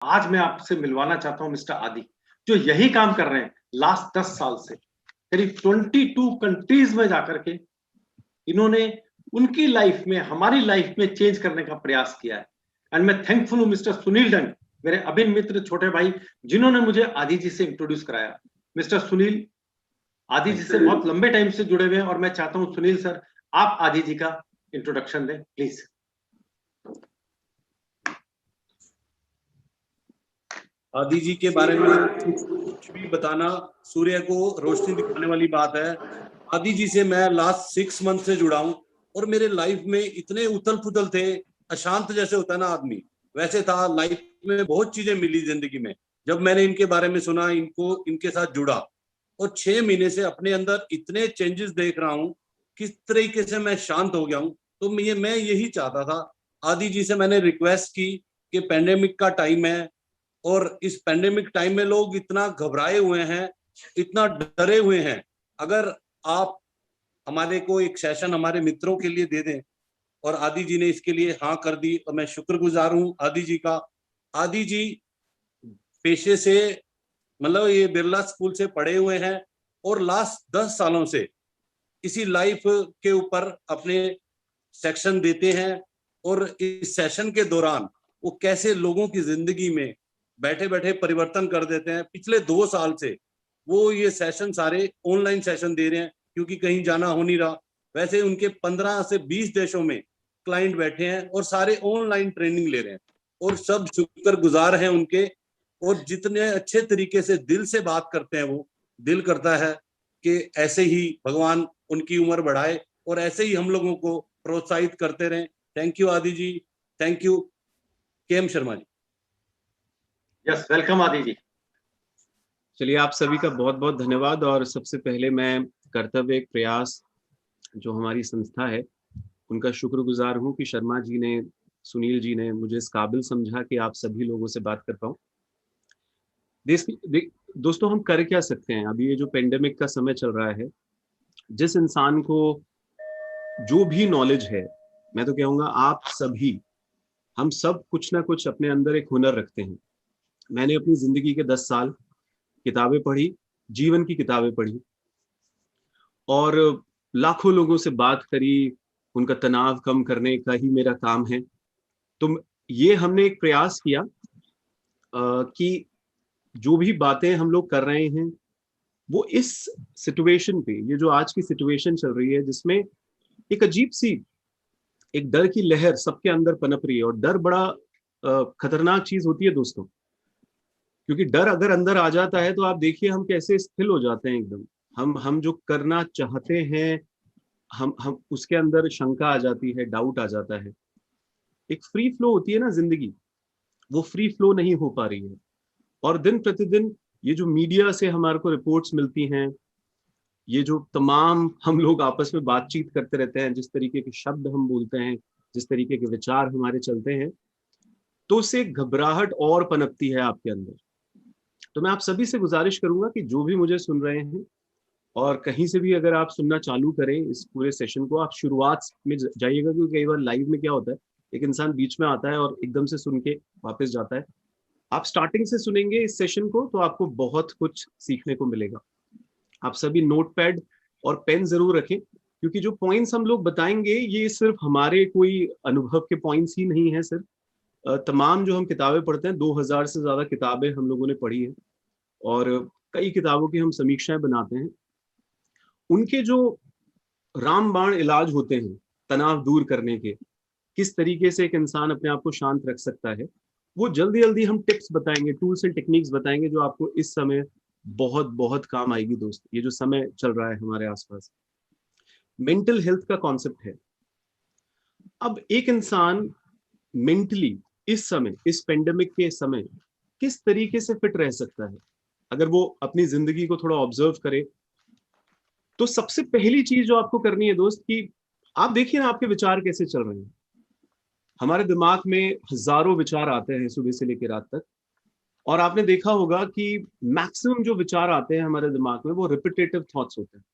आज मैं आपसे मिलवाना चाहता हूं मिस्टर आदि, जो यही काम कर रहे हैं लास्ट 10 साल से, करीब 22 कंट्रीज में जाकर के इन्होंने उनकी लाइफ में, हमारी लाइफ में चेंज करने का प्रयास किया है। एंड मैं थैंकफुल हूं मिस्टर सुनील डंग, मेरे अभिन्न मित्र, छोटे भाई, जिन्होंने मुझे आदि जी से इंट्रोड्यूस कराया। मिस्टर सुनील आदि जी से बहुत लंबे टाइम से जुड़े हुए हैं और मैं चाहता हूं सुनील सर आप आदि जी का इंट्रोडक्शन दें प्लीज। आदि जी के बारे में कुछ भी बताना सूर्य को रोशनी दिखाने वाली बात है। आदि जी से मैं लास्ट 6 मंथ से जुड़ा हूं और मेरे लाइफ में इतने उथल पुथल थे, अशांत जैसे होता है ना आदमी, वैसे था। लाइफ में बहुत चीजें मिली जिंदगी में। जब मैंने इनके बारे में सुना, इनके साथ जुड़ा और 6 महीने से अपने अंदर इतने चेंजेस देख रहा हूँ, किस तरीके से मैं शांत हो गया हूँ। तो मैं यही चाहता था। आदि जी से मैंने रिक्वेस्ट की कि पेंडेमिक का टाइम है और इस पेंडेमिक टाइम में लोग इतना घबराए हुए हैं, इतना डरे हुए हैं। अगर आप हमारे को एक सेशन हमारे मित्रों के लिए दे दें, और आदि जी ने इसके लिए हाँ कर दी और मैं शुक्रगुजार हूँ आदि जी का। आदि जी पेशे से मतलब ये बिरला स्कूल से पढ़े हुए हैं और लास्ट 10 सालों से इसी लाइफ के ऊपर अपने सेक्शन देते हैं। और इस सेशन के दौरान वो कैसे लोगों की जिंदगी में बैठे बैठे परिवर्तन कर देते हैं। पिछले 2 साल से वो ये सेशन सारे ऑनलाइन सेशन दे रहे हैं, क्योंकि कहीं जाना हो नहीं रहा। वैसे उनके 15 से 20 देशों में क्लाइंट बैठे हैं और सारे ऑनलाइन ट्रेनिंग ले रहे हैं और सब शुक्रगुजार हैं उनके। और जितने अच्छे तरीके से दिल से बात करते हैं वो, दिल करता है कि ऐसे ही भगवान उनकी उम्र बढ़ाए और ऐसे ही हम लोगों को प्रोत्साहित करते रहें। Thank you Adi ji, thank you KM Sharma ji. Yes, welcome Adi ji. चलिए, आप सभी का बहुत बहुत धन्यवाद। और सबसे पहले मैं कर्तव्य एक प्रयास जो हमारी संस्था है उनका शुक्रगुजार हूं कि शर्मा जी ने, सुनील जी ने मुझे इस काबिल समझा कि आप सभी लोगों से बात कर पाऊं। दोस्तों, हम कर क्या सकते हैं? अभी ये जो पेंडेमिक का समय चल रहा है, जिस इंसान को जो भी नॉलेज है, मैं तो कहूंगा आप सभी, हम सब कुछ ना कुछ अपने अंदर एक हुनर रखते हैं। मैंने अपनी जिंदगी के 10 साल किताबें पढ़ी, जीवन की किताबें पढ़ी और लाखों लोगों से बात करी, उनका तनाव कम करने का ही मेरा काम है। तो ये हमने एक प्रयास किया कि जो भी बातें हम लोग कर रहे हैं वो इस सिचुएशन पे, ये जो आज की सिचुएशन चल रही है जिसमें एक अजीब सी एक डर की लहर सबके अंदर पनप रही है। और डर बड़ा खतरनाक चीज होती है दोस्तों, क्योंकि डर अगर अंदर आ जाता है तो आप देखिए हम कैसे स्थिर हो जाते हैं एकदम। हम जो करना चाहते हैं, हम उसके अंदर शंका आ जाती है, डाउट आ जाता है। एक फ्री फ्लो होती है ना जिंदगी, वो फ्री फ्लो नहीं हो पा रही है। और दिन प्रतिदिन ये जो मीडिया से हमारे को रिपोर्ट्स मिलती हैं, ये जो तमाम हम लोग आपस में बातचीत करते रहते हैं, जिस तरीके के शब्द हम बोलते हैं, जिस तरीके के विचार हमारे चलते हैं, तो उससे घबराहट और पनपती है आपके अंदर। तो मैं आप सभी से गुजारिश करूंगा कि जो भी मुझे सुन रहे हैं और कहीं से भी अगर आप सुनना चालू करें इस पूरे सेशन को, आप शुरुआत में जाइएगा, क्योंकि कई बार लाइव में क्या होता है, एक इंसान बीच में आता है और एकदम से सुन के वापस जाता है। आप स्टार्टिंग से सुनेंगे इस सेशन को तो आपको बहुत कुछ सीखने को मिलेगा। आप सभी नोटपैड और पेन जरूर रखें, क्योंकि जो पॉइंट्स हम लोग बताएंगे ये सिर्फ हमारे कोई अनुभव के पॉइंट्स ही नहीं है। सिर्फ तमाम जो हम किताबें पढ़ते हैं, 2000 से ज्यादा किताबें हम लोगों ने पढ़ी हैं और कई किताबों की हम समीक्षाएं बनाते हैं। उनके जो रामबाण इलाज होते हैं तनाव दूर करने के, किस तरीके से एक इंसान अपने आप को शांत रख सकता है, वो जल्दी जल्दी हम टिप्स बताएंगे, टूल्स एंड टेक्निक्स बताएंगे, जो आपको इस समय बहुत बहुत काम आएगी दोस्त। ये जो समय चल रहा है हमारे आसपास, मेंटल हेल्थ का कॉन्सेप्ट है। अब एक इंसान मेंटली इस समय, इस पेंडेमिक के समय, किस तरीके से फिट रह सकता है, अगर वो अपनी जिंदगी को थोड़ा ऑब्जर्व करे, तो सबसे पहली चीज जो आपको करनी है दोस्त, कि आप देखिए ना आपके विचार कैसे चल रहे हैं। हमारे दिमाग में हजारों विचार आते हैं सुबह से लेकर रात तक, और आपने देखा होगा कि मैक्सिमम जो विचार आते हैं हमारे दिमाग में वो रिपीटेटिव थॉट्स होते हैं।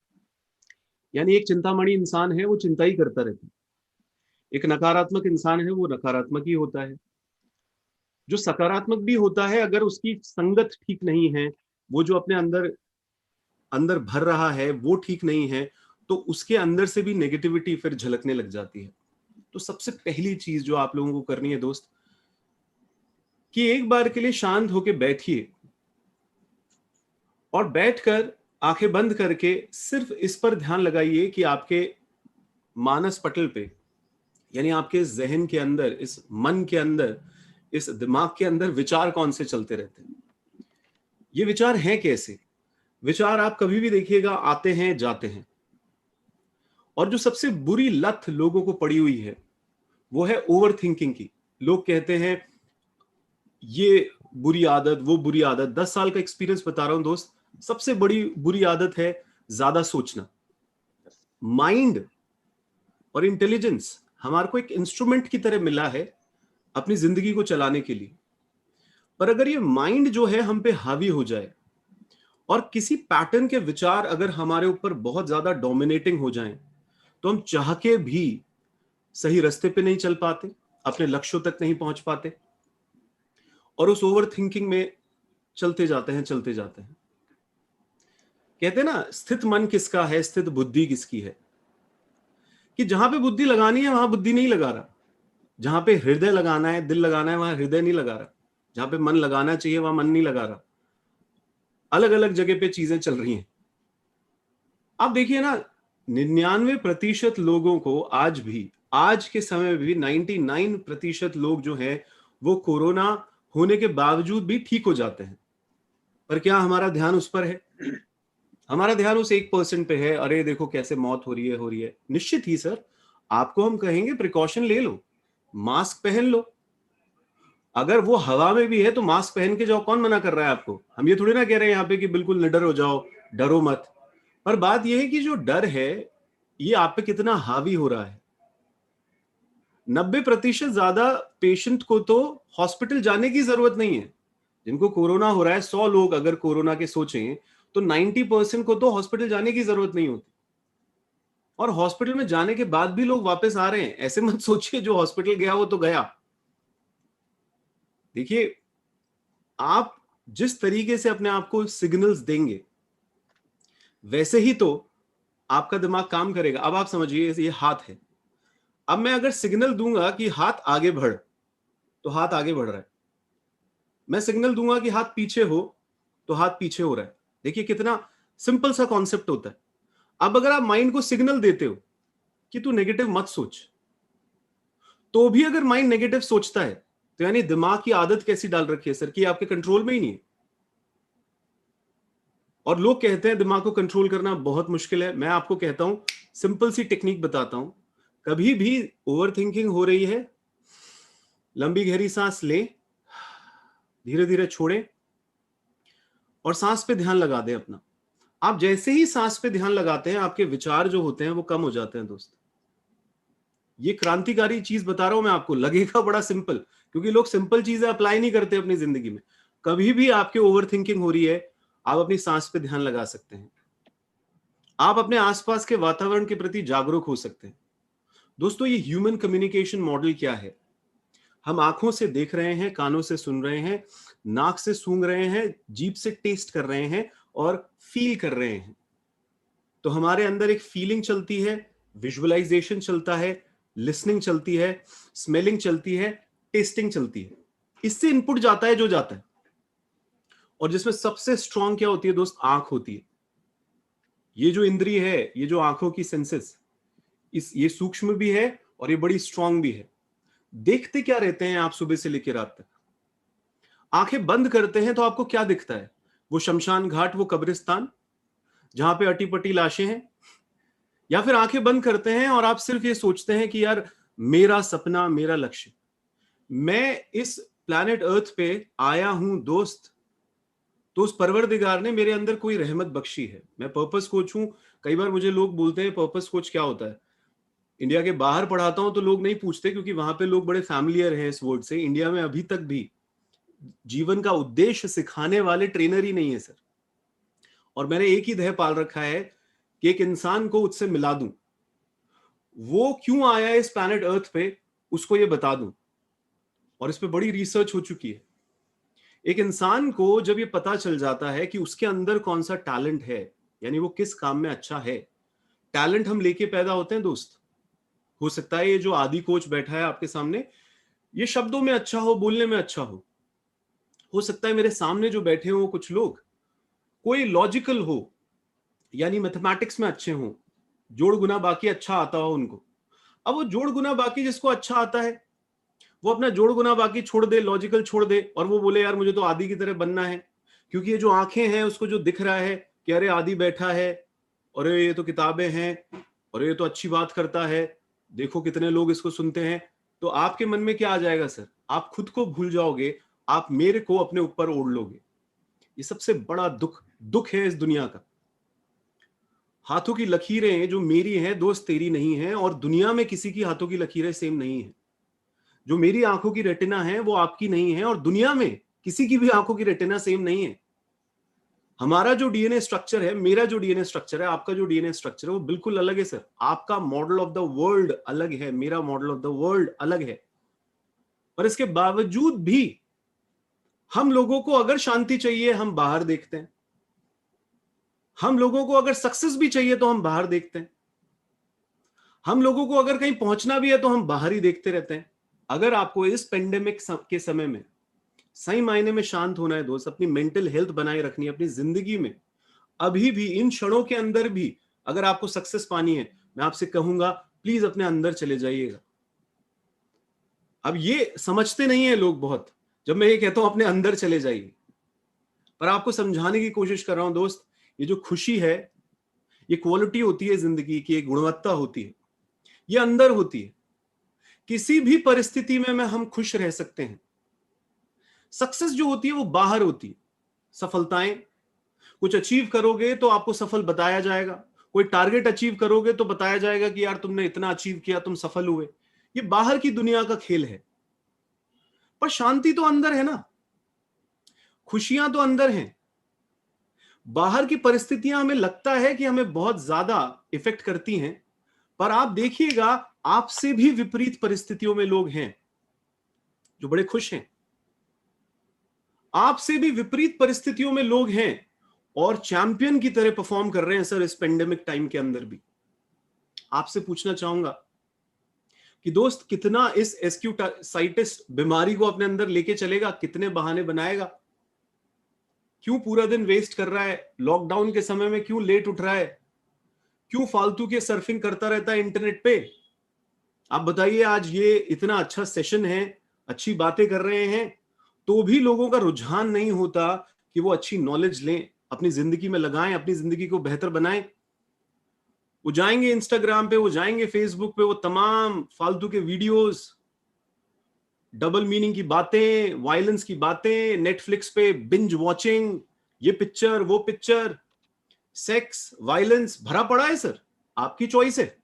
यानी एक चिंतामणि इंसान है, वो चिंता ही करता रहता है। एक नकारात्मक इंसान है, वो नकारात्मक ही होता है। जो सकारात्मक भी होता है, अगर उसकी संगत ठीक नहीं है, वो जो अपने अंदर अंदर भर रहा है वो ठीक नहीं है, तो उसके अंदर से भी नेगेटिविटी फिर झलकने लग जाती है। तो सबसे पहली चीज जो आप लोगों को करनी है दोस्त, कि एक बार के लिए शांत होके बैठिए और बैठकर आंखें बंद करके सिर्फ इस पर ध्यान लगाइए कि आपके मानस पटल पे, यानी आपके जहन के अंदर, इस मन के अंदर, इस दिमाग के अंदर विचार कौन से चलते रहते हैं। ये विचार हैं कैसे? विचार आप कभी भी देखिएगा आते हैं जाते हैं, और जो सबसे बुरी लत लोगों को पड़ी हुई है वो है ओवर थिंकिंग की। लोग कहते हैं ये बुरी आदत, वो बुरी आदत। 10 साल का एक्सपीरियंस बता रहा हूं दोस्त, सबसे बड़ी बुरी आदत है ज्यादा सोचना। माइंड और इंटेलिजेंस हमारे को एक इंस्ट्रूमेंट की तरह मिला है अपनी जिंदगी को चलाने के लिए, पर अगर ये माइंड जो है हम पे हावी हो जाए और किसी पैटर्न के विचार अगर हमारे ऊपर बहुत ज्यादा डोमिनेटिंग हो जाएं, तो हम चाह के भी सही रास्ते पे नहीं चल पाते, अपने लक्ष्यों तक नहीं पहुंच पाते, और उस ओवर थिंकिंग में चलते जाते हैं चलते जाते हैं। कहते हैं ना, स्थित मन किसका है, स्थित बुद्धि किसकी है। कि जहां पे बुद्धि लगानी है वहां बुद्धि नहीं लगा रहा, जहां पे हृदय लगाना है, दिल लगाना है, वहां हृदय नहीं लगा रहा, जहां पे मन लगाना चाहिए वहां मन नहीं लगा रहा। अलग अलग जगह पे चीजें चल रही हैं। आप देखिए ना, 99% लोगों को आज भी, आज के समय में भी 99% लोग जो हैं वो कोरोना होने के बावजूद भी ठीक हो जाते हैं। पर क्या हमारा ध्यान उस पर है? हमारा ध्यान उस 1% पे है, अरे देखो कैसे मौत हो रही है। निश्चित ही सर, आपको हम कहेंगे प्रिकॉशन ले लो, मास्क पहन लो। अगर वो हवा में भी है तो मास्क पहन के जाओ, कौन मना कर रहा है आपको? हम ये थोड़ी ना कह रहे हैं यहाँ पे कि बिल्कुल निडर हो जाओ, डरो मत। पर बात यह है कि जो डर है ये आप पे कितना हावी हो रहा है। 90% ज्यादा पेशेंट को तो हॉस्पिटल जाने की जरूरत नहीं है। जिनको कोरोना हो रहा है, 100 लोग अगर कोरोना के सोचें तो 90% को तो हॉस्पिटल जाने की जरूरत नहीं होती, और हॉस्पिटल में जाने के बाद भी लोग वापस आ रहे हैं। ऐसे मत सोचिए जो हॉस्पिटल गया वो तो गया। देखिए, आप जिस तरीके से अपने आप को सिग्नल्स देंगे वैसे ही तो आपका दिमाग काम करेगा। अब आप समझिए, ये हाथ है, अब मैं अगर सिग्नल दूंगा कि हाथ आगे बढ़, तो हाथ आगे बढ़ रहा है। मैं सिग्नल दूंगा कि हाथ पीछे हो, तो हाथ पीछे हो रहा है। देखिए कितना सिंपल सा कॉन्सेप्ट होता है। अब अगर आप माइंड को सिग्नल देते हो कि तू नेगेटिव मत सोच, तो भी अगर माइंड नेगेटिव सोचता है, तो यानी दिमाग की आदत कैसी डाल रखी है सर कि आपके कंट्रोल में ही नहीं है। और लोग कहते हैं दिमाग को कंट्रोल करना बहुत मुश्किल है। मैं आपको कहता हूं, सिंपल सी टेक्निक बताता हूं। कभी भी ओवर थिंकिंग हो रही है, लंबी गहरी सांस लें, धीरे धीरे छोड़ें और सांस पे ध्यान लगा दें अपना। आप जैसे ही सांस पे ध्यान लगाते हैं, आपके विचार जो होते हैं वो कम हो जाते हैं दोस्त। ये क्रांतिकारी चीज बता रहा हूं मैं आपको। लगेगा बड़ा सिंपल, क्योंकि लोग सिंपल चीजें अप्लाई नहीं करते अपनी जिंदगी में। कभी भी आपके ओवर थिंकिंग हो रही है, आप अपनी सांस पे ध्यान लगा सकते हैं। आप अपने आसपास के वातावरण के प्रति जागरूक हो सकते हैं। दोस्तों, ये ह्यूमन कम्युनिकेशन मॉडल क्या है? हम आंखों से देख रहे हैं, कानों से सुन रहे हैं, नाक से सूंघ रहे हैं, जीभ से टेस्ट कर रहे हैं और फील कर रहे हैं। तो हमारे अंदर एक फीलिंग चलती है, विजुअलाइजेशन चलता है, लिसनिंग चलती है, स्मेलिंग चलती है, टेस्टिंग चलती है। इससे इनपुट जाता है जो जाता है, और जिसमें सबसे स्ट्रांग क्या होती है दोस्त? आंख होती है। ये जो इंद्रिय है, ये जो आंखों की सेंसेस, ये सूक्ष्म भी है और ये बड़ी स्ट्रांग भी है। देखते क्या रहते हैं आप सुबह से लेकर रात तक? आंखें बंद करते हैं तो आपको क्या दिखता है? वो शमशान घाट, वो कब्रिस्तान जहां पे अटी पटी लाशें हैं? या फिर आंखें बंद करते हैं और आप सिर्फ ये सोचते हैं कि यार मेरा सपना, मेरा लक्ष्य, मैं इस प्लैनेट अर्थ पे आया हूं दोस्त, तो उस परवरदिगार ने मेरे अंदर कोई रहमत बख्शी है। मैं पर्पस कोच हूं। कई बार मुझे लोग बोलते हैं पर्पस कोच क्या होता है? इंडिया के बाहर पढ़ाता हूं तो लोग नहीं पूछते, क्योंकि वहां पे लोग बड़े फैमिलियर हैं इस वर्ड से। इंडिया में अभी तक भी जीवन का उद्देश्य सिखाने वाले ट्रेनर ही नहीं है सर। और मैंने एक ही ध्येय पाल रखा है कि एक इंसान को उससे मिला दूं, वो क्यों आया इस प्लैनेट अर्थ पे उसको ये बता दूं। और इस पे बड़ी रिसर्च हो चुकी है। एक इंसान को जब ये पता चल जाता है कि उसके अंदर कौन सा टैलेंट है, यानी वो किस काम में अच्छा है। टैलेंट हम लेके पैदा होते हैं दोस्त। हो सकता है ये जो आदि कोच बैठा है आपके सामने, ये शब्दों में अच्छा हो, बोलने में अच्छा हो सकता है मेरे सामने जो बैठे हो कुछ लोग, कोई लॉजिकल हो, यानी मैथमेटिक्स में अच्छे हो, जोड़ गुना बाकी अच्छा आता हो उनको। अब वो जोड़ गुना बाकी जिसको अच्छा आता है, वो अपना जोड़ गुना बाकी छोड़ दे, लॉजिकल छोड़ दे, और वो बोले यार मुझे तो आदि की तरह बनना है, क्योंकि ये जो आंखें हैं उसको जो दिख रहा है कि अरे आदि बैठा है, और ये तो किताबें हैं, और ये तो अच्छी बात करता है, देखो कितने लोग इसको सुनते हैं। तो आपके मन में क्या आ जाएगा सर? आप खुद को भूल जाओगे, आप मेरे को अपने ऊपर ओढ़ लोगे। ये सबसे बड़ा दुख है इस दुनिया का। हाथों की लकीरें जो मेरी हैं दोस्त तेरी नहीं है, और दुनिया में किसी की हाथों की लकीरें सेम नहीं है। जो मेरी आंखों की रेटिना है वो आपकी नहीं है, और दुनिया में किसी की भी आंखों की रेटिना सेम नहीं है। हमारा जो डीएनए स्ट्रक्चर है, मेरा जो डीएनए स्ट्रक्चर है, आपका जो डीएनए स्ट्रक्चर है, वो बिल्कुल अलग है सर। आपका मॉडल ऑफ द वर्ल्ड अलग है, मेरा मॉडल ऑफ द वर्ल्ड अलग है। पर इसके बावजूद भी हम लोगों को अगर शांति चाहिए हम बाहर देखते हैं, हम लोगों को अगर सक्सेस भी चाहिए तो हम बाहर देखते हैं, हम लोगों को अगर कहीं पहुंचना भी है तो हम बाहर ही देखते रहते हैं। अगर आपको इस पेंडेमिक के समय में सही मायने में शांत होना है दोस्त, अपनी मेंटल हेल्थ बनाए रखनी है अपनी जिंदगी में, अभी भी इन क्षणों के अंदर भी अगर आपको सक्सेस पानी है, मैं आपसे कहूंगा प्लीज अपने अंदर चले जाइएगा। अब ये समझते नहीं है लोग बहुत, जब मैं ये कहता हूं अपने अंदर चले जाइए, पर आपको समझाने की कोशिश कर रहा हूं दोस्त, ये जो खुशी है, ये क्वालिटी होती है जिंदगी की, एक गुणवत्ता होती है, ये अंदर होती है। किसी भी परिस्थिति में हम खुश रह सकते हैं। सक्सेस जो होती है वो बाहर होती है। सफलताएं, कुछ अचीव करोगे तो आपको सफल बताया जाएगा, कोई टारगेट अचीव करोगे तो बताया जाएगा कि यार तुमने इतना अचीव किया, तुम सफल हुए। ये बाहर की दुनिया का खेल है, पर शांति तो अंदर है ना, खुशियां तो अंदर हैं। बाहर की परिस्थितियां हमें लगता है कि हमें बहुत ज्यादा इफेक्ट करती हैं, पर आप देखिएगा आपसे भी विपरीत परिस्थितियों में लोग हैं जो बड़े खुश हैं। आपसे भी विपरीत परिस्थितियों में लोग हैं और चैंपियन की तरह परफॉर्म कर रहे हैं सर इस पेंडेमिक टाइम के अंदर भी। आपसे पूछना चाहूंगा कि दोस्त कितना इस एस्क्यूटाइटिस बीमारी को अपने अंदर लेके चलेगा, कितने बहाने बनाएगा, क्यों पूरा दिन वेस्ट कर रहा है, लॉकडाउन के समय में क्यों लेट उठ रहा है, क्यों फालतू के सर्फिंग करता रहता है इंटरनेट पे। आप बताइए, आज ये इतना अच्छा सेशन है, अच्छी बातें कर रहे हैं, तो भी लोगों का रुझान नहीं होता कि वो अच्छी नॉलेज लें, अपनी जिंदगी में लगाएं, अपनी जिंदगी को बेहतर बनाएं। वो जाएंगे इंस्टाग्राम पे, वो जाएंगे फेसबुक पे, वो तमाम फालतू के वीडियोस, डबल मीनिंग की बातें, वायलेंस की बातें, नेटफ्लिक्स पे बिंज वॉचिंग, ये पिक्चर वो पिक्चर, सेक्स वायलेंस भरा पड़ा है सर। आपकी चॉइस है।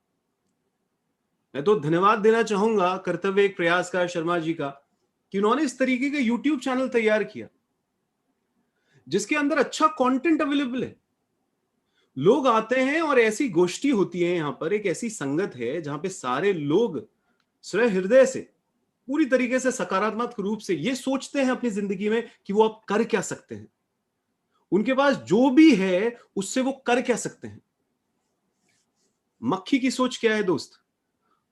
मैं तो धन्यवाद देना चाहूंगा कर्तव्य एक प्रयास का शर्मा जी का, कि उन्होंने इस तरीके का यूट्यूब चैनल तैयार किया जिसके अंदर अच्छा कंटेंट अवेलेबल है। लोग आते हैं और ऐसी गोष्ठी होती है, यहां पर एक ऐसी संगत है जहां पे सारे लोग स्वयं हृदय से पूरी तरीके से सकारात्मक रूप से ये सोचते हैं अपनी जिंदगी में कि वो अब कर क्या सकते हैं, उनके पास जो भी है उससे वो कर क्या सकते हैं। मक्खी की सोच क्या है दोस्त?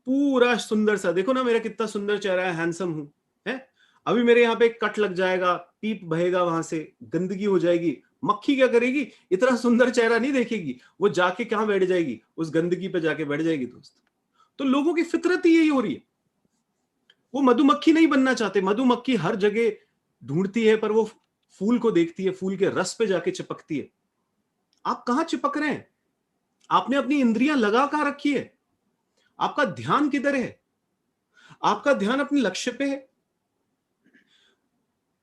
पूरा सुंदर सा, देखो ना मेरा कितना सुंदर चेहरा है, हैंडसम हूं, है? अभी मेरे यहाँ पे एक कट लग जाएगा, पीप बहेगा, वहां से गंदगी हो जाएगी। मक्खी क्या करेगी? इतना सुंदर चेहरा नहीं देखेगी, वो जाके कहां बैठ जाएगी? उस गंदगी पे जाके बैठ जाएगी दोस्त। तो लोगों की फितरत ही यही हो रही है। वो मधुमक्खी नहीं बनना चाहते। मधुमक्खी हर जगह ढूंढती है, पर वो फूल को देखती है, फूल के रस पे जाके चिपकती है। आप कहां चिपक रहे हैं? आपने अपनी इंद्रियां लगा कहां रखी है? आपका ध्यान किधर है? आपका ध्यान अपने लक्ष्य पे है।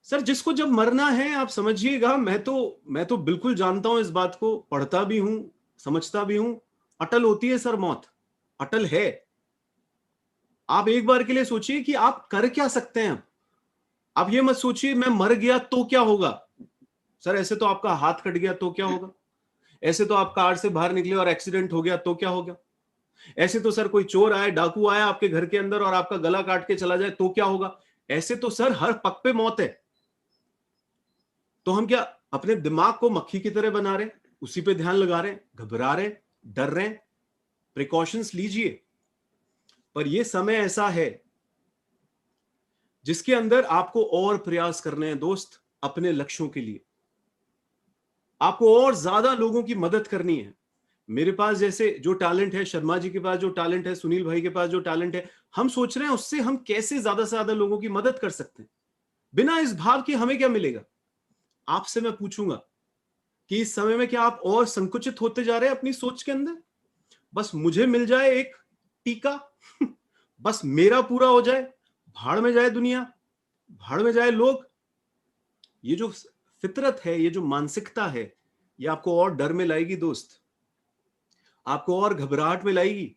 सर जिसको जब मरना है, आप समझिएगा, मैं तो बिल्कुल जानता हूं इस बात को, पढ़ता भी हूं, समझता भी हूं। अटल होती है सर मौत, अटल है। आप एक बार के लिए सोचिए कि आप कर क्या सकते हैं। आप ये मत सोचिए मैं मर गया तो क्या होगा। सर ऐसे तो आपका हाथ कट गया तो क्या होगा, ऐसे तो आप कार से बाहर निकले और एक्सीडेंट हो गया तो क्या होगा, ऐसे तो सर कोई चोर आए, डाकू आया आपके घर के अंदर और आपका गला काट के चला जाए तो क्या होगा। ऐसे तो सर हर पग पे मौत है। तो हम क्या अपने दिमाग को मक्खी की तरह बना रहे हैं, उसी पे ध्यान लगा रहे हैं, घबरा रहे हैं, डर रहे हैं? प्रिकॉशंस लीजिए, पर यह समय ऐसा है जिसके अंदर आपको और प्रयास करने हैं दोस्त, अपने लक्ष्यों के लिए। आपको और ज्यादा लोगों की मदद करनी है। मेरे पास जैसे जो टैलेंट है, शर्मा जी के पास जो टैलेंट है, सुनील भाई के पास जो टैलेंट है, हम सोच रहे हैं उससे हम कैसे ज्यादा से ज्यादा लोगों की मदद कर सकते हैं, बिना इस भाव कि हमें क्या मिलेगा। आपसे मैं पूछूंगा कि इस समय में क्या आप और संकुचित होते जा रहे हैं अपनी सोच के अंदर? बस मुझे मिल जाए एक टीका बस मेरा पूरा हो जाए, भाड़ में जाए दुनिया, भाड़ में जाए लोग। ये जो फितरत है, ये जो मानसिकता है, ये आपको और डर में लाएगी दोस्त, आपको और घबराहट में लाएगी।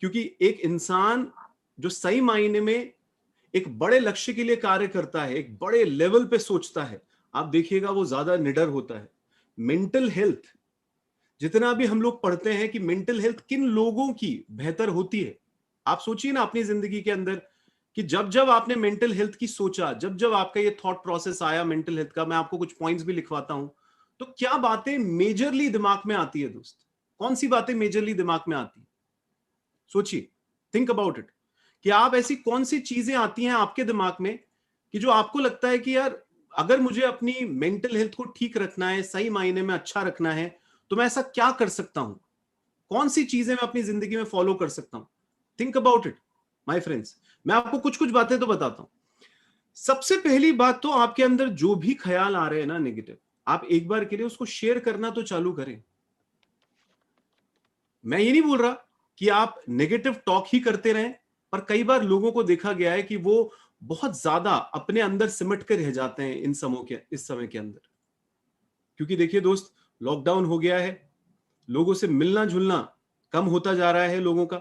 क्योंकि एक इंसान जो सही मायने में एक बड़े लक्ष्य के लिए कार्य करता है, एक बड़े लेवल पे सोचता है, आप देखिएगा वो ज्यादा निडर होता है। मेंटल हेल्थ, जितना भी हम लोग पढ़ते हैं कि मेंटल हेल्थ किन लोगों की बेहतर होती है, आप सोचिए ना अपनी जिंदगी के अंदर कि जब जब आपने मेंटल हेल्थ की सोचा, जब जब आपका ये थॉट प्रोसेस आया मेंटल हेल्थ का, मैं आपको कुछ पॉइंट्स भी लिखवाता हूं, तो क्या बातें मेजरली दिमाग में आती है दोस्त? कौन सी बातें मेजरली दिमाग में आती है? सोचिए, थिंक अबाउट इट, कि आप ऐसी कौन सी चीजें आती हैं आपके दिमाग में कि जो आपको लगता है कि यार अगर मुझे अपनी मेंटल हेल्थ को ठीक रखना है, सही मायने में अच्छा रखना है, तो मैं ऐसा क्या कर सकता हूं? कौन सी चीजें मैं अपनी जिंदगी में फॉलो कर सकता हूं? Think about it my friends. मैं आपको कुछ कुछ बातें तो बताता हूं। सबसे पहली बात तो आपके अंदर जो भी ख्याल आ रहे हैं ना नेगेटिव, आप एक बार के लिए उसको शेयर करना तो चालू करें। मैं ये नहीं बोल रहा कि आप नेगेटिव टॉक ही करते रहें, पर कई बार लोगों को देखा गया है कि वो बहुत ज्यादा अपने अंदर सिमट कर रह जाते हैं इस समय के अंदर। क्योंकि देखिए दोस्त, लॉकडाउन हो गया है, लोगों से मिलना जुलना कम होता जा रहा है लोगों का,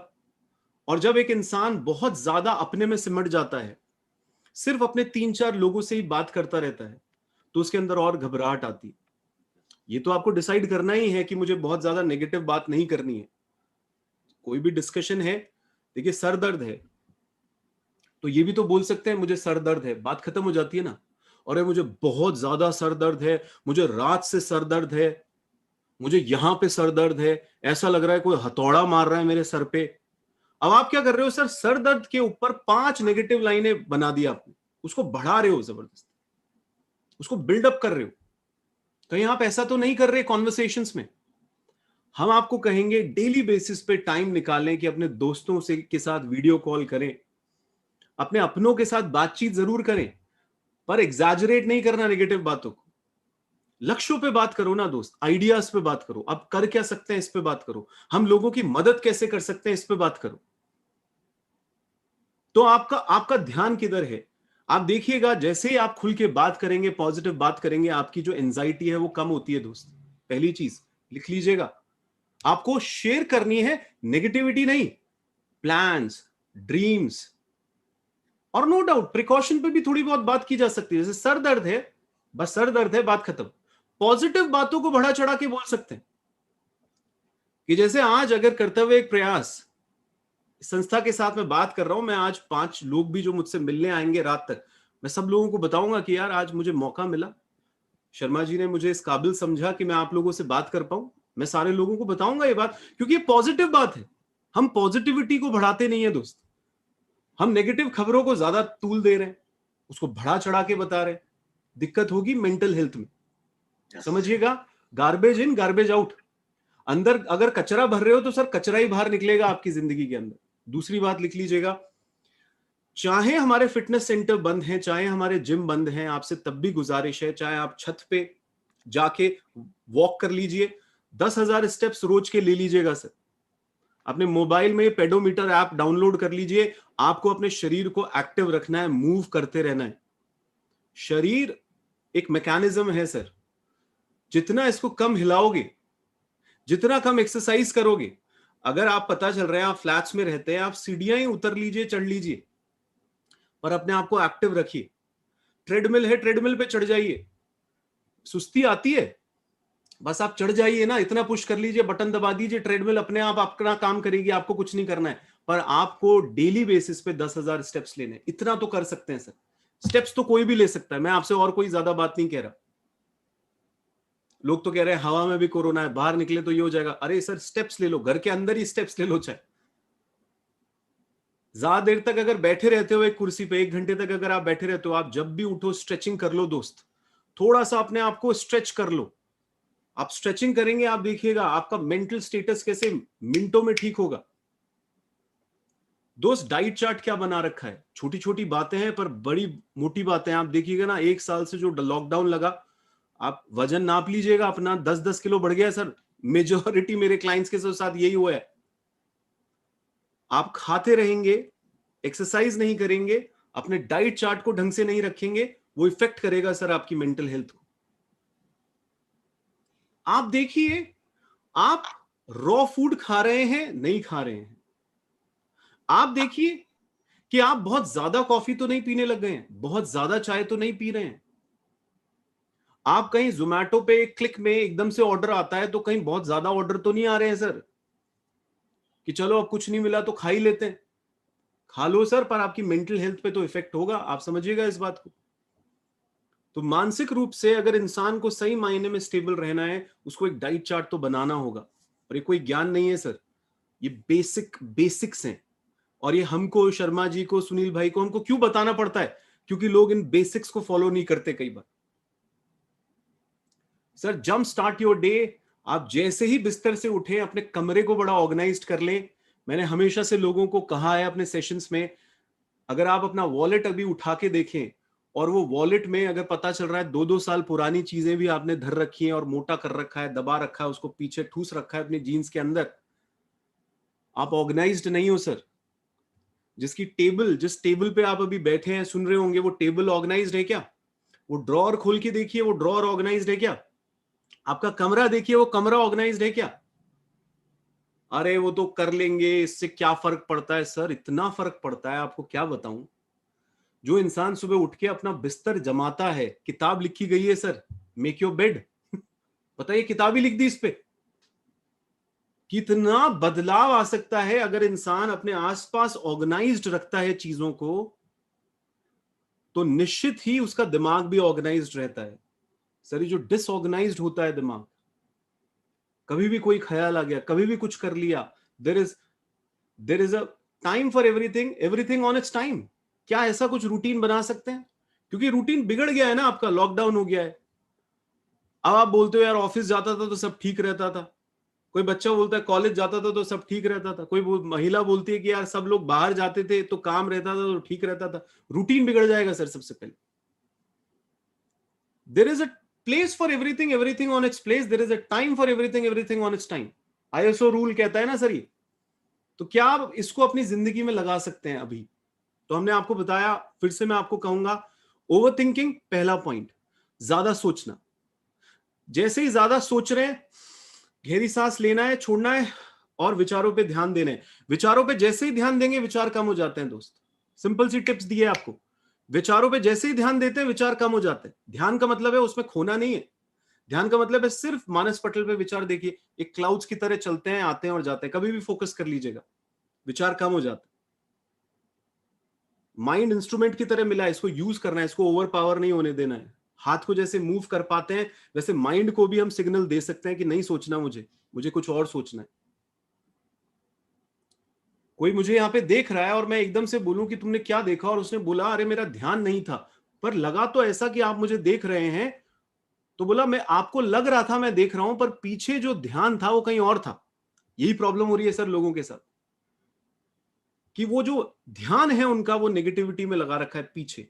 और जब एक इंसान बहुत ज्यादा अपने में सिमट जाता है, सिर्फ अपने 3-4 लोगों से ही बात करता रहता है, तो उसके अंदर और घबराहट आती है। ये तो आपको डिसाइड करना ही है कि मुझे बहुत ज्यादा नेगेटिव बात नहीं करनी है। कोई भी डिस्कशन है, देखिए सर दर्द है तो ये भी तो बोल सकते हैं मुझे सर दर्द है, बात खत्म हो जाती है ना। और मुझे बहुत ज्यादा सर दर्द है, मुझे रात से सर दर्द है, मुझे यहां पे सर दर्द है, ऐसा लग रहा है कोई हथौड़ा मार रहा है मेरे सर पे। अब आप क्या कर रहे हो सर, सर दर्द के ऊपर 5 नेगेटिव लाइनें बना दी आपने, उसको बढ़ा रहे हो जबरदस्ती, उसको बिल्डअप कर रहे हो। कहीं आप ऐसा तो नहीं कर रहे कॉन्वर्सेशंस में? हम आपको कहेंगे डेली बेसिस पे टाइम निकालें कि अपने दोस्तों से के साथ वीडियो कॉल करें, अपने अपनों के साथ बातचीत जरूर करें, पर एग्जैजरेट नहीं करना नेगेटिव बातों को। लक्ष्यों पे बात करो ना दोस्त, आइडियाज पे बात करो, आप कर क्या सकते हैं इस पे बात करो, हम लोगों की मदद कैसे कर सकते हैं इस पे बात करो। तो आपका आपका ध्यान किधर है? आप देखिएगा जैसे ही आप खुल के बात करेंगे, पॉजिटिव बात करेंगे, आपकी जो एंजाइटी है वो कम होती है दोस्त। पहली चीज लिख लीजिएगा, आपको शेयर करनी है नेगेटिविटी नहीं, प्लान्स, ड्रीम्स। और नो डाउट प्रिकॉशन पे भी थोड़ी बहुत बात की जा सकती है, जैसे सर दर्द है, बस सर दर्द है, बात खत्म। पॉजिटिव बातों को बढ़ा चढ़ा के बोल सकते हैं कि जैसे आज अगर करते हुए एक प्रयास, संस्था के साथ मैं बात कर रहा हूं, मैं आज 5 लोग भी जो मुझसे मिलने आएंगे रात तक, मैं सब लोगों को बताऊंगा कि यार आज मुझे मौका मिला, शर्मा जी ने मुझे इस काबिल समझा कि मैं आप लोगों से बात कर पाऊं। मैं सारे लोगों को बताऊंगा ये बात, क्योंकि ये पॉजिटिव बात है। हम पॉजिटिविटी को बढ़ाते नहीं है दोस्त, हम नेगेटिव खबरों को ज्यादा तूल दे रहे हैं, उसको बढ़ा चढ़ा के बता रहे हैं। दिक्कत होगी मेंटल हेल्थ में। समझिएगा, गार्बेज इन गार्बेज आउट। अंदर अगर कचरा भर रहे हो तो सर कचरा ही बाहर निकलेगा आपकी जिंदगी के अंदर। दूसरी बात लिख लीजिएगा, चाहे हमारे फिटनेस सेंटर बंद हैं, चाहे हमारे जिम बंद हैं, आपसे तब भी गुजारिश है, चाहे आप छत पे जाके वॉक कर लीजिए, 10,000 स्टेप्स रोज के ले लीजिएगा सर। अपने मोबाइल में पेडोमीटर ऐप डाउनलोड कर लीजिए। आपको अपने शरीर को एक्टिव रखना है, मूव करते रहना है। शरीर एक मैकेनिज्म है सर, जितना इसको कम हिलाओगे, जितना कम एक्सरसाइज करोगे, अगर आप पता चल रहा है आप फ्लैट्स में रहते हैं, आप सीढ़ियां ही उतर लीजिए, चढ़ लीजिए, पर अपने आप को एक्टिव रखिए। ट्रेडमिल है, ट्रेडमिल पे चढ़ जाइए, सुस्ती आती है, बस आप चढ़ जाइए ना, इतना पुश कर लीजिए, बटन दबा दीजिए, ट्रेडमिल अपने आप अपना काम करेगी, आपको कुछ नहीं करना है। पर आपको डेली बेसिस पे 10,000 स्टेप्स लेने, इतना तो कर सकते हैं सर। स्टेप्स तो कोई भी ले सकता है, मैं आपसे और कोई ज्यादा बात नहीं कह रहा। लोग तो कह रहे हैं हवा में भी कोरोना है, बाहर निकले तो ये हो जाएगा। अरे सर स्टेप्स ले लो, घर के अंदर ही स्टेप्स ले लो। चाहे ज्यादा देर तक अगर बैठे रहते हो एक कुर्सी पे, 1 घंटे तक अगर आप बैठे रहते हो, आप जब भी उठो स्ट्रेचिंग कर लो दोस्त, थोड़ा सा अपने आप को स्ट्रेच कर लो। आप स्ट्रेचिंग करेंगे, आप देखिएगा आपका मेंटल स्टेटस कैसे मिनटों में ठीक होगा। दोस्त डाइट चार्ट क्या बना रखा है, छोटी छोटी बातें हैं पर बड़ी मोटी बातें हैं। आप देखिएगा ना, 1 साल से जो लॉकडाउन लगा, आप वजन नाप लीजिएगा अपना, 10-10 किलो बढ़ गया सर। मेजोरिटी मेरे क्लाइंट्स के साथ यही हुआ है। आप खाते रहेंगे, एक्सरसाइज नहीं करेंगे, अपने डाइट चार्ट को ढंग से नहीं रखेंगे, वो इफेक्ट करेगा सर आपकी मेंटल हेल्थ को। आप देखिए, आप रॉ फूड खा रहे हैं, नहीं खा रहे हैं। आप देखिए कि आप बहुत ज्यादा कॉफी तो नहीं पीने लग गए हैं, बहुत ज्यादा चाय तो नहीं पी रहे हैं। आप कहीं जोमैटो पे क्लिक में एकदम से ऑर्डर आता है तो कहीं बहुत ज्यादा ऑर्डर तो नहीं आ रहे हैं सर, कि चलो अब कुछ नहीं मिला तो खा ही लेते हैं। खा लो सर, पर आपकी मेंटल हेल्थ पे तो इफेक्ट होगा, आप समझिएगा इस बात को। तो मानसिक रूप से अगर इंसान को सही मायने में स्टेबल रहना है, उसको एक डाइट चार्ट तो बनाना होगा। और ये कोई ज्ञान नहीं है सर, ये बेसिक्स हैं। और ये हमको, शर्मा जी को, सुनील भाई को, हमको क्यों बताना पड़ता है? क्योंकि लोग इन बेसिक्स को फॉलो नहीं करते कई बार। Sir jump start your day, आप जैसे ही बिस्तर से उठें अपने कमरे को बड़ा ऑर्गेनाइज्ड कर लें। मैंने हमेशा से लोगों को कहा है अपने सेशंस में, अगर आप अपना वॉलेट अभी उठा के देखें और वो वॉलेट में अगर पता चल रहा है 2-2 साल पुरानी चीजें भी आपने धर रखी हैं और मोटा कर रखा है, दबा रखा है, उसको पीछे ठूस रखा है अपनी जीन्स के अंदर, आप ऑर्गेनाइज्ड नहीं हो सर। जिस टेबल पे आप अभी बैठे हैं सुन रहे होंगे, वो टेबल ऑर्गेनाइज्ड है क्या? वो ड्रॉअर खोल के देखिए, वो ड्रॉअर ऑर्गेनाइज्ड है क्या? आपका कमरा देखिए, वो कमरा ऑर्गेनाइज्ड है क्या? अरे वो तो कर लेंगे, इससे क्या फर्क पड़ता है? सर इतना फर्क पड़ता है, आपको क्या बताऊं। जो इंसान सुबह उठ के अपना बिस्तर जमाता है, किताब लिखी गई है सर, मेक योर बेड, पता है किताब ही लिख दी इस पे। कितना बदलाव आ सकता है अगर इंसान अपने आसपास ऑर्गेनाइज्ड रखता है चीजों को, तो निश्चित ही उसका दिमाग भी ऑर्गेनाइज्ड रहता है। सर ये जो डिसऑर्गेनाइज्ड होता है दिमाग, कभी भी कोई ख्याल आ गया, कभी भी कुछ कर लिया, there is a time for everything on its time. क्या ऐसा कुछ रूटीन बना सकते हैं? क्योंकि रूटीन बिगड़ गया है ना आपका, लॉकडाउन हो गया है। अब आप बोलते हो यार ऑफिस जाता था तो सब ठीक रहता था, कोई बच्चा बोलता है कॉलेज जाता था तो सब ठीक रहता था, कोई महिला बोलती है कि यार सब लोग बाहर जाते थे तो काम रहता था तो ठीक रहता था। रूटीन बिगड़ जाएगा सर सबसे पहले। There is a place for everything on its place, there is a time for everything on its time. ISO rule कहता है ना सर ये। तो क्या आप इसको अपनी जिंदगी में लगा सकते हैं अभी? तो हमने आपको बताया, फिर से मैं आपको कहूंगा, ओवर थिंकिंग पहला पॉइंट, ज्यादा सोचना। जैसे ही ज्यादा सोच रहे हैं, गहरी सांस लेना है, छोड़ना है और विचारों पे ध्यान देना है। विचारों पे जैसे ही ध्यान देंगे विचार कम हो जाते हैं दोस्त। सिंपल सी टिप्स दी है आपको। विचारों पे जैसे ही ध्यान देते हैं विचार कम हो जाते हैं। ध्यान का मतलब है उसमें खोना नहीं है। ध्यान का मतलब है सिर्फ मानस पटल पे विचार देखिए, एक क्लाउड्स की तरह चलते हैं, आते हैं और जाते हैं। कभी भी फोकस कर लीजिएगा, विचार कम हो जाते हैं। माइंड इंस्ट्रूमेंट की तरह मिला है, इसको यूज करना है, इसको ओवर पावर नहीं होने देना है। हाथ को जैसे मूव कर पाते हैं वैसे माइंड को भी हम सिग्नल दे सकते हैं कि नहीं सोचना, मुझे कुछ और सोचना है। कोई मुझे यहाँ पे देख रहा है और मैं एकदम से बोलूं कि तुमने क्या देखा, और उसने बोला अरे मेरा ध्यान नहीं था, पर लगा तो ऐसा कि आप मुझे देख रहे हैं। तो बोला मैं आपको लग रहा था मैं देख रहा हूं, पर पीछे जो ध्यान था वो कहीं और था। यही प्रॉब्लम हो रही है सर लोगों के साथ, कि वो जो ध्यान है उनका वो नेगेटिविटी में लगा रखा है पीछे।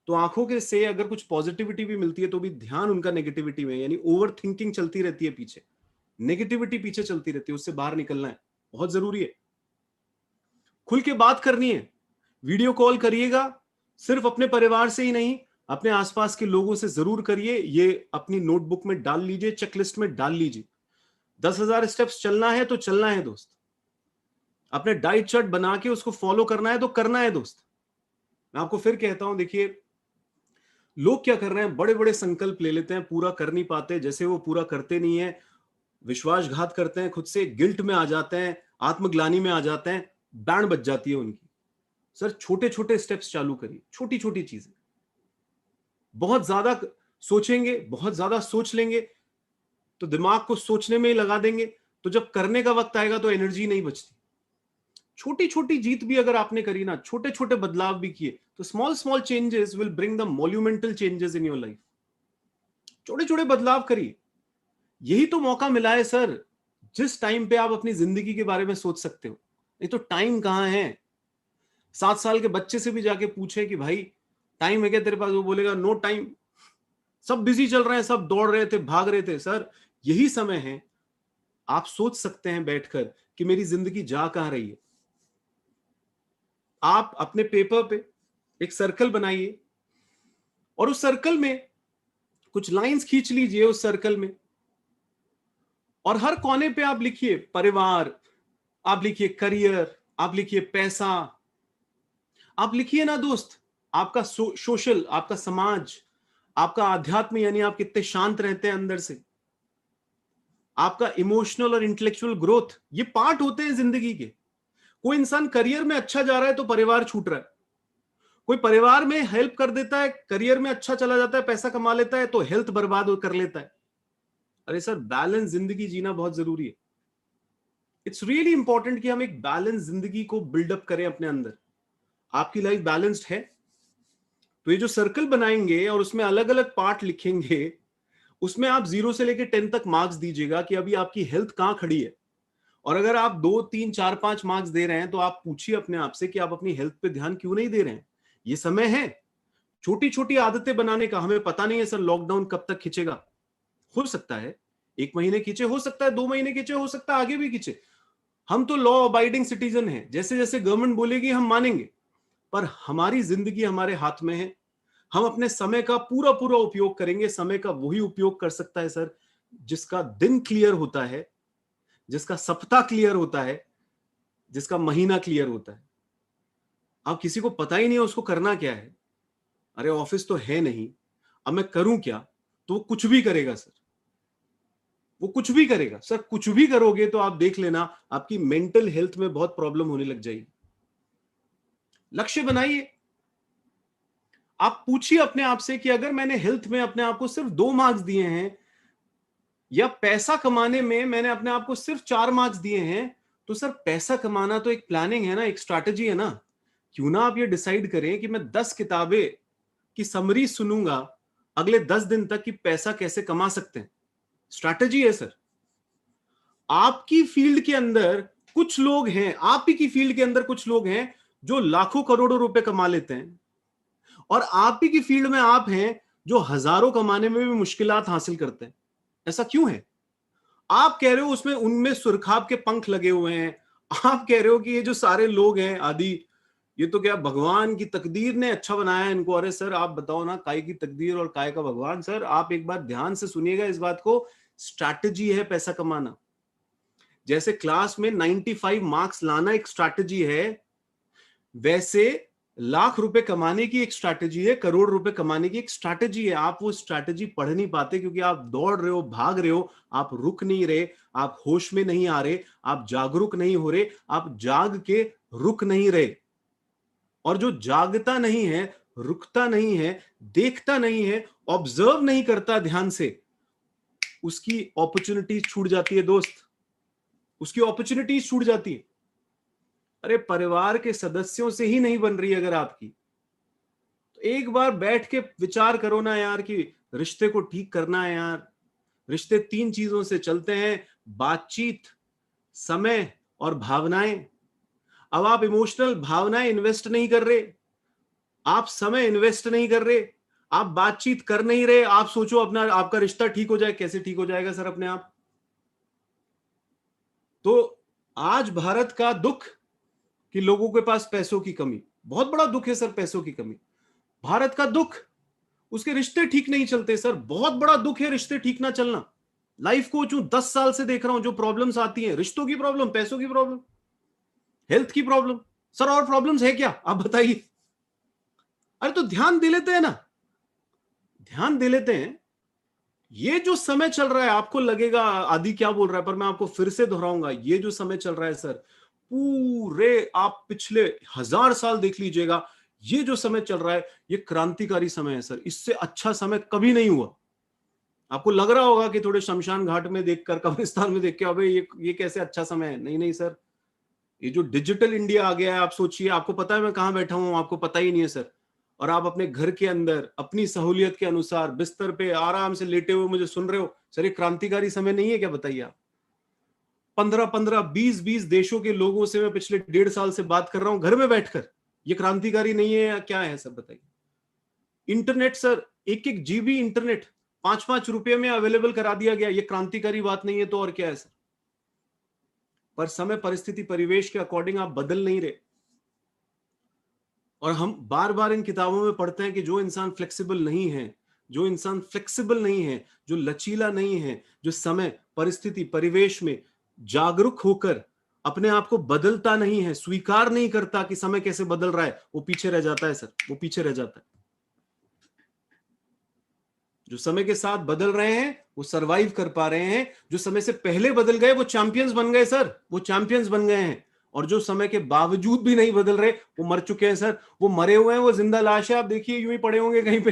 तो आंखों के से अगर कुछ पॉजिटिविटी भी मिलती है तो भी ध्यान उनका नेगेटिविटी में, यानी ओवर थिंकिंग चलती रहती है पीछे, नेगेटिविटी पीछे चलती रहती है। उससे बाहर निकलना है, बहुत जरूरी है। खुल के बात करनी है, वीडियो कॉल करिएगा, सिर्फ अपने परिवार से ही नहीं, अपने आसपास के लोगों से जरूर करिए। ये अपनी नोटबुक में डाल लीजिए, चेकलिस्ट में डाल लीजिए। 10,000 स्टेप्स चलना है तो चलना है दोस्त। अपने डाइट चार्ट बना के उसको फॉलो करना है तो करना है दोस्त। मैं आपको फिर कहता हूं, देखिए लोग क्या कर रहे हैं, बड़े बड़े संकल्प ले लेते हैं, पूरा कर नहीं पाते, जैसे वो पूरा करते नहीं है, विश्वासघात करते हैं खुद से, गिल्ट में आ जाते हैं, आत्मग्लानि में आ जाते हैं, बैंड बज जाती है उनकी। सर छोटे छोटे स्टेप्स चालू करिए, छोटी छोटी चीजें। बहुत ज्यादा सोचेंगे, बहुत ज्यादा सोच लेंगे तो दिमाग को सोचने में ही लगा देंगे, तो जब करने का वक्त आएगा तो एनर्जी नहीं बचती। छोटी छोटी जीत भी अगर आपने करी ना, छोटे छोटे बदलाव भी किए, तो small small changes will bring the monumental changes in your life. छोटे छोटे बदलाव करिए। यही तो मौका मिला है सर, जिस टाइम पे आप अपनी जिंदगी के बारे में सोच सकते हो। नहीं तो टाइम कहां है। 7 साल के बच्चे से भी जाके पूछे कि भाई टाइम है क्या तेरे पास, वो बोलेगा नो टाइम, सब बिजी चल रहे हैं, सब दौड़ रहे थे, भाग रहे थे। सर यही समय है, आप सोच सकते हैं बैठकर कि मेरी जिंदगी जा कहां रही है। आप अपने पेपर पे एक सर्कल बनाइए और उस सर्कल में कुछ लाइंस खींच लीजिए उस सर्कल में, और हर कोने पे आप लिखिए परिवार, आप लिखिए करियर, आप लिखिए पैसा, आप लिखिए ना दोस्त आपका सोशल, आपका समाज, आपका आध्यात्म, यानी आप कितने शांत रहते हैं अंदर से, आपका इमोशनल और इंटेलेक्चुअल ग्रोथ, ये पार्ट होते हैं जिंदगी के। कोई इंसान करियर में अच्छा जा रहा है तो परिवार छूट रहा है, कोई परिवार में हेल्प कर देता है, करियर में अच्छा चला जाता है, पैसा कमा लेता है, तो हेल्थ बर्बाद कर लेता है। अरे सर बैलेंस जिंदगी जीना बहुत जरूरी है। इट्स रियली इंपॉर्टेंट कि हम एक बैलेंस जिंदगी को बिल्डअप करें अपने अंदर। आपकी लाइफ बैलेंस्ड है तो ये जो सर्कल बनाएंगे और उसमें अलग अलग पार्ट लिखेंगे, उसमें आप 0 से लेकर 10 तक मार्क्स दीजिएगा कि अभी आपकी हेल्थ कहां खड़ी है। और अगर आप 2, 3, 4, 5 मार्क्स दे रहे हैं तो आप पूछिए अपने आप से कि आप अपनी हेल्थ पे ध्यान क्यों नहीं दे रहे हैं। ये समय है छोटी छोटी आदतें बनाने का। हमें पता नहीं है सर लॉकडाउन कब तक खींचेगा, हो सकता है 1 महीने खींचे, हो सकता है 2 महीने खींचे, हो सकता है आगे भी खींचे। हम तो लॉ अबाइडिंग सिटीजन हैं, जैसे जैसे गवर्नमेंट बोलेगी हम मानेंगे, पर हमारी जिंदगी हमारे हाथ में है। हम अपने समय का पूरा पूरा उपयोग करेंगे। समय का वही उपयोग कर सकता है सर जिसका दिन क्लियर होता है, जिसका सप्ताह क्लियर होता है, जिसका महीना क्लियर होता है। अब किसी को पता ही नहीं है उसको करना क्या है। अरे ऑफिस तो है नहीं, अब मैं करूं क्या, तो वो कुछ भी करेगा सर, वो कुछ भी करेगा सर। कुछ भी करोगे तो आप देख लेना आपकी मेंटल हेल्थ में बहुत प्रॉब्लम होने लग जाएगी। लक्ष्य बनाइए। आप पूछिए अपने आप से कि अगर मैंने हेल्थ में अपने आप को सिर्फ 2 मार्क्स दिए हैं या पैसा कमाने में मैंने अपने आप को सिर्फ 4 मार्क्स दिए हैं, तो सर पैसा कमाना तो एक प्लानिंग है ना, एक स्ट्रैटेजी है ना। क्यों ना आप ये डिसाइड करें कि मैं 10 किताबें की समरी सुनूंगा अगले 10 दिन तक कि पैसा कैसे कमा सकते हैं। स्ट्रैटेजी है सर। आपकी फील्ड के अंदर कुछ लोग हैं, आप ही की फील्ड के अंदर कुछ लोग हैं जो लाखों करोड़ों रुपए कमा लेते हैं, और आप ही की फील्ड में आप हैं जो हजारों कमाने में भी मुश्किलात हासिल करते हैं। ऐसा क्यों है? आप कह रहे हो उसमें उनमें सुरखाब के पंख लगे हुए हैं, आप कह रहे हो कि ये जो सारे लोग हैं आदि, ये तो क्या भगवान की तकदीर ने अच्छा बनाया है इनको। अरे सर आप बताओ ना, काय की तकदीर और काय का भगवान। सर आप एक बार ध्यान से सुनिएगा इस बात को। स्ट्रैटेजी है पैसा कमाना। जैसे क्लास में 95 मार्क्स लाना एक स्ट्रैटेजी है, वैसे लाख रुपए कमाने की एक स्ट्रैटेजी है, करोड़ रुपए कमाने की एक स्ट्रैटेजी है। आप वो स्ट्रैटेजी पढ़ नहीं पाते क्योंकि आप दौड़ रहे हो, भाग रहे हो, आप रुक नहीं रहे, आप होश में नहीं आ रहे, आप जागरूक नहीं हो रहे, आप जाग के रुक नहीं रहे। और जो जागता नहीं है, रुकता नहीं है, देखता नहीं है, ऑब्जर्व नहीं करता ध्यान से, उसकी अपॉर्चुनिटीज छूट जाती है दोस्त, उसकी अपॉर्चुनिटीज छूट जाती है। अरे परिवार के सदस्यों से ही नहीं बन रही अगर आपकी, तो एक बार बैठ के विचार करो ना यार कि रिश्ते को ठीक करना है यार। रिश्ते 3 चीजों से चलते हैं, बातचीत, समय और भावनाएं। अब आप इमोशनल भावनाएं इन्वेस्ट नहीं कर रहे, आप समय इन्वेस्ट नहीं कर रहे, आप बातचीत कर नहीं रहे, आप सोचो अपना आपका रिश्ता ठीक हो जाए। कैसे ठीक हो जाएगा सर अपने आप? तो आज भारत का दुख कि लोगों के पास पैसों की कमी, बहुत बड़ा दुख है सर पैसों की कमी। भारत का दुख उसके रिश्ते ठीक नहीं चलते सर, बहुत बड़ा दुख है रिश्ते ठीक ना चलना। लाइफ कोच हूं, 10 साल से देख रहा हूं जो प्रॉब्लम्स आती हैं, रिश्तों की प्रॉब्लम, पैसों की प्रॉब्लम, हेल्थ की प्रॉब्लम। सर और प्रॉब्लम्स है क्या आप बताइए? अरे तो ध्यान दे लेते हैं ना, ध्यान दे लेते हैं। ये जो समय चल रहा है, आपको लगेगा आदि क्या बोल रहा है, पर मैं आपको फिर से दोहराऊंगा, ये जो समय चल रहा है सर, पूरे आप पिछले 1000 साल देख लीजिएगा, ये जो समय चल रहा है ये क्रांतिकारी समय है सर, इससे अच्छा समय कभी नहीं हुआ। आपको लग रहा होगा कि थोड़े शमशान घाट में देखकर, कब्रिस्तान में देख के, अबे ये कैसे अच्छा समय है। नहीं नहीं सर, ये जो डिजिटल इंडिया आ गया है, आप सोचिए, आपको पता है मैं कहां बैठा हूं, आपको पता ही नहीं है सर, और आप अपने घर के अंदर अपनी सहूलियत के अनुसार बिस्तर पे आराम से लेटे हुए मुझे सुन रहे हो। सर ये क्रांतिकारी समय नहीं है क्या, बताइए आप? 15-15, 20-20 देशों के लोगों से मैं पिछले 1.5 साल से बात कर रहा हूं घर में बैठकर। ये क्रांतिकारी नहीं है या क्या है सर, बताइए? इंटरनेट सर, 1-1 GB इंटरनेट 5-5 रुपए में अवेलेबल करा दिया गया। ये क्रांतिकारी बात नहीं है तो और क्या है सर? पर समय, परिस्थिति, परिवेश के अकॉर्डिंग आप बदल नहीं रहे। और हम बार बार इन किताबों में पढ़ते हैं कि जो इंसान फ्लेक्सिबल नहीं है, जो इंसान फ्लेक्सिबल नहीं है, जो लचीला नहीं है, जो समय, परिस्थिति, परिवेश में जागरूक होकर अपने आप को बदलता नहीं है, स्वीकार नहीं करता कि समय कैसे बदल रहा है, वो पीछे रह जाता है सर, वो पीछे रह जाता है। जो समय के साथ बदल रहे हैं वो सरवाइव कर पा रहे हैं। जो समय से पहले बदल गए वो चैंपियंस बन गए सर, वो चैंपियंस बन गए हैं। और जो समय के बावजूद भी नहीं बदल रहे वो मर चुके हैं सर, वो मरे हुए हैं, वो जिंदा लाश है। आप देखिए यूं ही पड़े होंगे कहीं पे,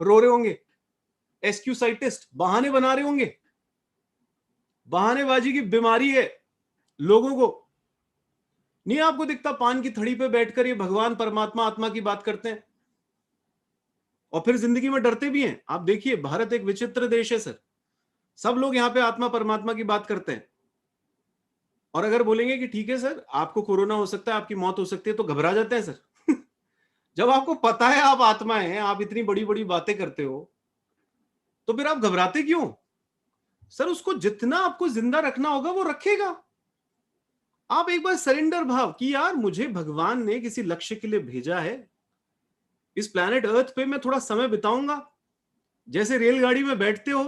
रो रहे होंगे, एक्सक्यूसाइटिस्ट, बहाने बना रहे होंगे। बहानेबाजी की बीमारी है लोगों को। नहीं आपको दिखता पान की थड़ी पे बैठकर ये भगवान, परमात्मा, आत्मा की बात करते हैं और फिर जिंदगी में डरते भी हैं। आप देखिए भारत एक विचित्र देश है सर, सब लोग यहां पे आत्मा परमात्मा की बात करते हैं, और अगर बोलेंगे कि ठीक है सर आपको कोरोना हो सकता है, आपकी मौत हो सकती है, तो घबरा जाते हैं सर। जब आपको पता है आप आत्मा हैं, आप इतनी बड़ी बड़ी बातें करते हो, तो फिर आप घबराते क्यों सर? उसको जितना आपको जिंदा रखना होगा वो रखेगा। आप एक बार सरेंडर भाव कि यार मुझे भगवान ने किसी लक्ष्य के लिए भेजा है, इस प्लैनेट अर्थ पे मैं थोड़ा समय बिताऊंगा। जैसे रेलगाड़ी में बैठते हो,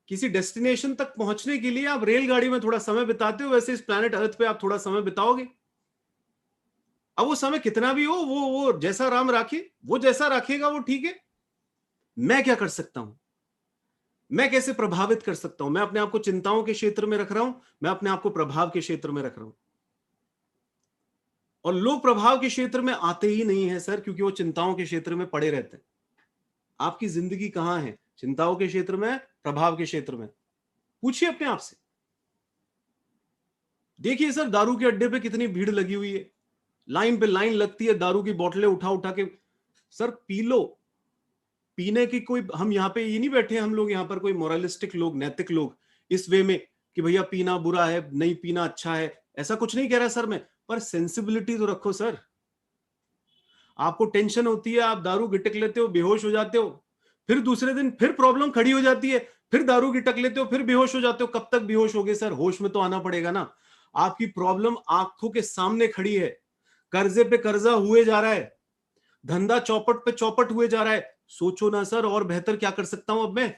किसी डेस्टिनेशन तक पहुंचने के लिए आप रेलगाड़ी में थोड़ा समय बिताते हो, वैसे इस प्लैनेट अर्थ पे आप थोड़ा समय बिताओगे। अब वो समय कितना भी हो, वो जैसा राम राखे, वो जैसा रखेगा वो ठीक है। मैं क्या कर सकता हूं? मैं कैसे प्रभावित कर सकता हूं? मैं अपने आप को चिंताओं के क्षेत्र में रख रहा हूं, मैं अपने आप को प्रभाव के क्षेत्र में रख रहा हूं। और लोग प्रभाव के क्षेत्र में आते ही नहीं है सर, क्योंकि वो चिंताओं के क्षेत्र में पड़े रहते हैं। आपकी जिंदगी कहां है? चिंताओं के क्षेत्र में, प्रभाव के क्षेत्र में? पूछिए अपने आप से। देखिए सर दारू के अड्डे पे कितनी भीड़ लगी हुई है, लाइन पे लाइन लगती है, दारू की बोतलें उठा उठा के। सर पी लो, पीने की कोई, हम यहाँ पे ये नहीं बैठे, हम लोग यहाँ पर कोई मोरलिस्टिक लोग, नैतिक लोग इस वे में कि भैया पीना बुरा है, नहीं पीना अच्छा है, ऐसा कुछ नहीं कह रहा सर मैं, पर सेंसिबिलिटी तो रखो सर। आपको टेंशन होती है, आप दारू गिटक लेते हो, बेहोश हो जाते हो, फिर दूसरे दिन फिर प्रॉब्लम खड़ी हो जाती है, फिर दारू गिटक लेते हो, फिर बेहोश हो जाते हो। कब तक बेहोश होगे सर? होश में तो आना पड़ेगा ना। आपकी प्रॉब्लम आंखों के सामने खड़ी है, कर्जे पे कर्जा हुए जा रहा है, धंधा चौपट पे चौपट हुए जा रहा है। सोचो ना सर और बेहतर क्या कर सकता हूं अब मैं?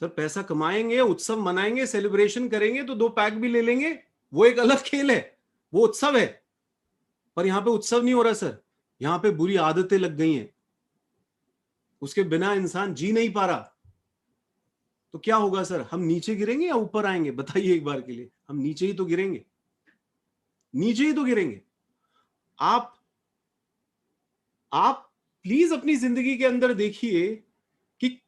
सर पैसा कमाएंगे, उत्सव मनाएंगे, सेलिब्रेशन करेंगे तो 2 पैक भी ले लेंगे, वो एक अलग खेल है, वो उत्सव है। पर यहां पे उत्सव नहीं हो रहा सर, यहां पे बुरी आदतें लग गई हैं, उसके बिना इंसान जी नहीं पा रहा। तो क्या होगा सर? हम नीचे गिरेंगे या ऊपर आएंगे? बताइए एक बार के लिए। हम नीचे ही तो गिरेंगे, नीचे ही तो गिरेंगे। आप प्लीज अपनी जिंदगी के अंदर देखिए कि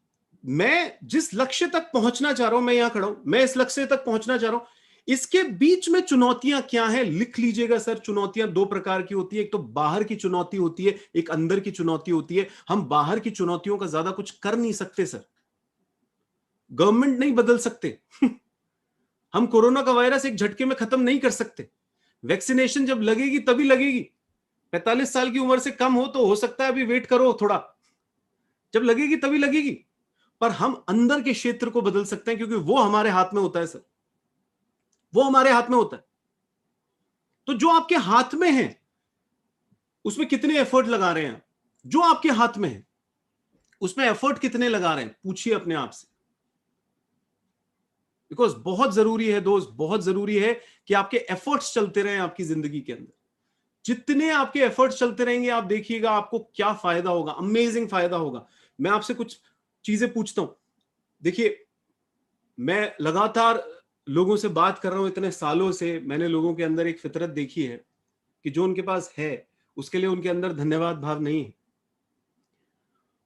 मैं जिस लक्ष्य तक पहुंचना चाह रहा हूं, मैं यहां खड़ा हूं, मैं इस लक्ष्य तक पहुंचना चाह रहा हूं, इसके बीच में चुनौतियां क्या हैं? लिख लीजिएगा सर। चुनौतियां 2 प्रकार की होती है, एक तो बाहर की चुनौती होती है, एक अंदर की चुनौती होती है। हम बाहर की चुनौतियों का ज्यादा कुछ कर नहीं सकते सर, गवर्नमेंट नहीं बदल सकते। हम कोरोना का वायरस एक झटके में खत्म नहीं कर सकते। वैक्सीनेशन जब लगेगी तभी लगेगी। 45 साल की उम्र से कम हो सकता है अभी वेट करो थोड़ा, जब लगेगी तभी लगेगी। पर हम अंदर के क्षेत्र को बदल सकते हैं, क्योंकि वो हमारे हाथ में होता है सर, वो हमारे हाथ में होता है। तो जो आपके हाथ में है उसमें कितने एफर्ट लगा रहे हैं? जो आपके हाथ में है उसमें एफर्ट कितने लगा रहे हैं? पूछिए अपने आप से। बिकॉज बहुत जरूरी है दोस्त, बहुत जरूरी है कि आपके एफर्ट्स चलते रहें आपकी जिंदगी के अंदर। जितने आपके एफर्ट्स चलते रहेंगे आप देखिएगा आपको क्या फायदा होगा, अमेजिंग फायदा होगा। मैं आपसे कुछ चीजें पूछता हूं। देखिए मैं लगातार लोगों से बात कर रहा हूं, इतने सालों से मैंने लोगों के अंदर एक फितरत देखी है कि जो उनके पास है उसके लिए उनके अंदर धन्यवाद भाव नहीं है।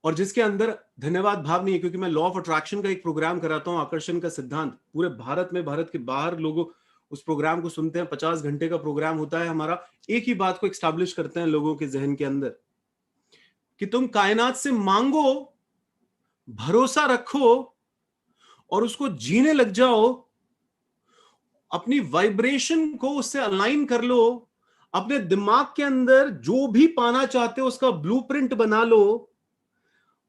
और जिसके अंदर धन्यवाद भाव नहीं है, क्योंकि मैं लॉ ऑफ अट्रैक्शन का एक प्रोग्राम कराता हूं, आकर्षण का सिद्धांत, पूरे भारत में, भारत के बाहर लोगों उस प्रोग्राम को सुनते हैं। 50 घंटे का प्रोग्राम होता है हमारा। एक ही बात को एस्टैब्लिश करते हैं लोगों के जहन के अंदर कि तुम कायनात से मांगो, भरोसा रखो और उसको जीने लग जाओ, अपनी वाइब्रेशन को उससे अलाइन कर लो, अपने दिमाग के अंदर जो भी पाना चाहते हो उसका ब्लूप्रिंट बना लो,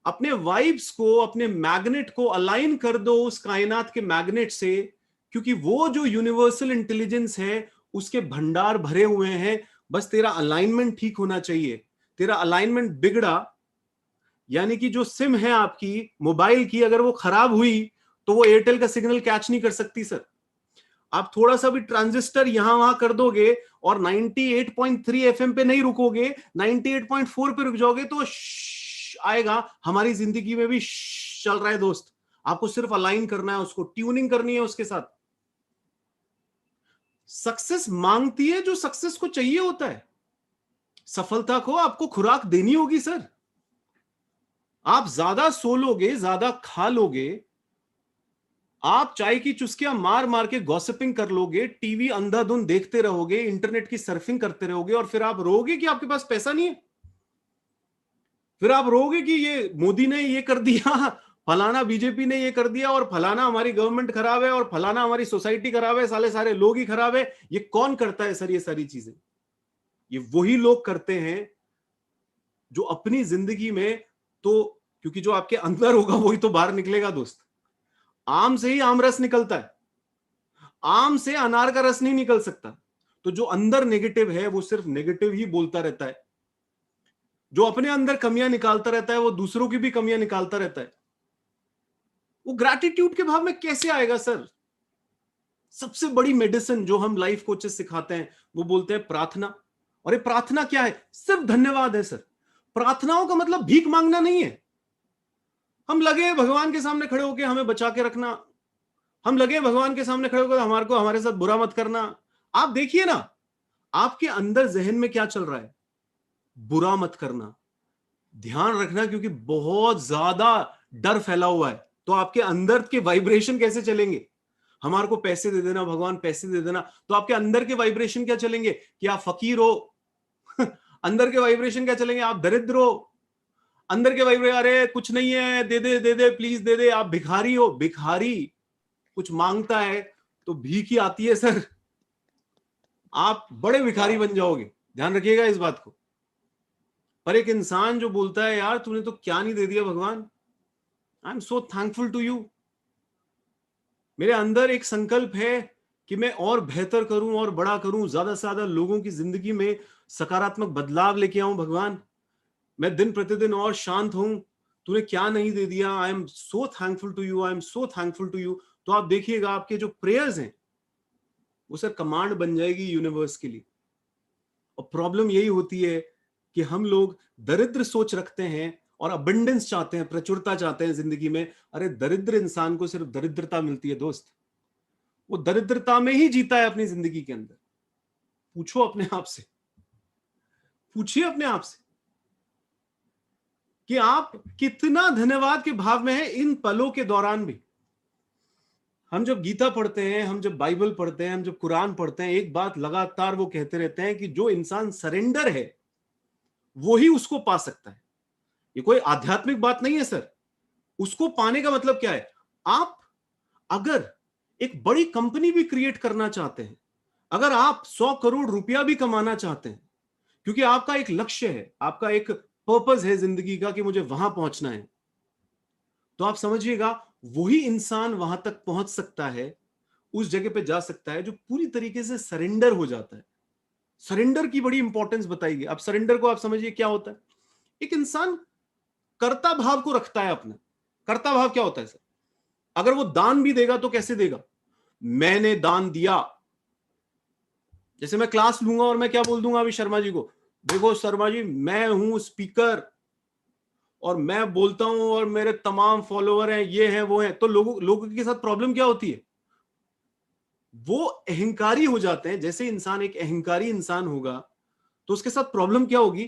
अपने वाइब्स को, अपने मैग्नेट को अलाइन कर दो उस कायनात के मैग्नेट से, क्योंकि वो जो यूनिवर्सल इंटेलिजेंस है उसके भंडार भरे हुए हैं। बस तेरा अलाइनमेंट ठीक होना चाहिए। तेरा अलाइनमेंट बिगड़ा, यानी कि जो सिम है आपकी मोबाइल की, अगर वो खराब हुई तो वो एयरटेल का सिग्नल कैच नहीं कर सकती सर। आप थोड़ा सा भी ट्रांजिस्टर यहां वहां कर दोगे और 98.3 एफएम पे नहीं रुकोगे, 98.4 पे रुक जाओगे तो आएगा। हमारी जिंदगी में भी चल रहा है दोस्त। आपको सिर्फ अलाइन करना है, उसको ट्यूनिंग करनी है उसके साथ। सक्सेस मांगती है जो सक्सेस को चाहिए होता है। सफलता को आपको खुराक देनी होगी सर। आप ज्यादा सो लोगे, ज्यादा खा लोगे, आप चाय की चुस्कियां मार मार के गॉसिपिंग कर लोगे, टीवी अंधाधुंध देखते रहोगे, इंटरनेट की सर्फिंग करते रहोगे, और फिर आप रोगे कि आपके पास पैसा नहीं है। फिर आप रोगे कि ये मोदी ने ये कर दिया, फलाना बीजेपी ने ये कर दिया, और फलाना हमारी गवर्नमेंट खराब है, और फलाना हमारी सोसाइटी खराब है, सारे लोग ही खराब है। ये कौन करता है सर ये सारी चीजें? ये वही लोग करते हैं जो अपनी जिंदगी में, तो क्योंकि जो आपके अंदर होगा वही तो बाहर निकलेगा दोस्त। आम से ही आम रस निकलता है, आम से अनार का रस नहीं निकल सकता। तो जो अंदर नेगेटिव है वो सिर्फ नेगेटिव ही बोलता रहता है। जो अपने अंदर कमियां निकालता रहता है वो दूसरों की भी कमियां निकालता रहता है। वो ग्रैटिट्यूड के भाव में कैसे आएगा सर? सबसे बड़ी मेडिसिन जो हम लाइफ कोचेस सिखाते हैं वो बोलते हैं प्रार्थना। और ये प्रार्थना क्या है? सिर्फ धन्यवाद है सर। प्रार्थनाओं का मतलब भीख मांगना नहीं है। हम लगे भगवान के सामने खड़े होकर हमें बचा के रखना, हम लगे भगवान के सामने खड़े होकर हमारे साथ बुरा मत करना। आप देखिए ना आपके अंदर जहन में क्या चल रहा है। बुरा मत करना, ध्यान रखना, क्योंकि बहुत ज्यादा डर फैला हुआ है। तो आपके अंदर के वाइब्रेशन कैसे चलेंगे? हमारे को पैसे दे देना भगवान, पैसे दे देना, तो आपके अंदर के वाइब्रेशन क्या चलेंगे? कि आप फकीर हो। अंदर के वाइब्रेशन क्या चलेंगे? आप दरिद्र हो। अंदर के वाइब्रेशन, अरे कुछ नहीं है, दे दे दे दे प्लीज दे दे। आप भिखारी हो। भिखारी कुछ मांगता है तो भीख ही आती है सर। आप बड़े भिखारी बन जाओगे, ध्यान रखिएगा इस बात को। पर एक इंसान जो बोलता है यार तूने तो क्या नहीं दे दिया भगवान, I am so thankful to you, मेरे अंदर एक संकल्प है कि मैं और बेहतर करूं और बड़ा करूं, ज्यादा से ज्यादा लोगों की जिंदगी में सकारात्मक बदलाव लेके आऊं भगवान, मैं दिन प्रतिदिन और शांत हूं, तूने क्या नहीं दे दिया, I am so thankful to you, I am so thankful to you. तो आप देखिएगा आपके जो प्रेयर्स हैं वो सर कमांड बन जाएगी यूनिवर्स के लिए। और प्रॉब्लम यही होती है कि हम लोग दरिद्र सोच रखते हैं और अबंडेंस चाहते हैं, प्रचुरता चाहते हैं जिंदगी में। अरे दरिद्र इंसान को सिर्फ दरिद्रता मिलती है दोस्त, वो दरिद्रता में ही जीता है अपनी जिंदगी के अंदर। पूछो अपने आप से, पूछिए अपने आप से कि आप कितना धन्यवाद के भाव में हैं इन पलों के दौरान भी। हम जब गीता पढ़ते हैं, हम जब बाइबल पढ़ते हैं, हम जब कुरान पढ़ते हैं, एक बात लगातार वो कहते रहते हैं कि जो इंसान सरेंडर है वो ही उसको पा सकता है। ये कोई आध्यात्मिक बात नहीं है सर। उसको पाने का मतलब क्या है? आप अगर एक बड़ी कंपनी भी क्रिएट करना चाहते हैं, अगर आप 100 करोड़ रुपया भी कमाना चाहते हैं, क्योंकि आपका एक लक्ष्य है, आपका एक पर्पस है जिंदगी का कि मुझे वहां पहुंचना है, तो आप समझिएगा वही इंसान वहां तक पहुंच सकता है, उस जगह पे जा सकता है जो पूरी तरीके से सरेंडर हो जाता है। सरेंडर की बड़ी इंपॉर्टेंस बताइए। अब सरेंडर को आप समझिए क्या होता है। एक इंसान कर्ता भाव को रखता है अपना। कर्ता भाव क्या होता है सर? अगर वो दान भी देगा तो कैसे देगा? मैंने दान दिया। जैसे मैं क्लास लूंगा और मैं क्या बोल दूंगा अभी शर्मा जी को, देखो शर्मा जी मैं हूं स्पीकर और मैं बोलता हूं और मेरे तमाम फॉलोवर हैं, ये हैं वो हैं, तो लोगों के साथ प्रॉब्लम क्या होती है? वो अहंकारी हो जाते हैं। जैसे इंसान एक अहंकारी इंसान होगा तो उसके साथ प्रॉब्लम क्या होगी?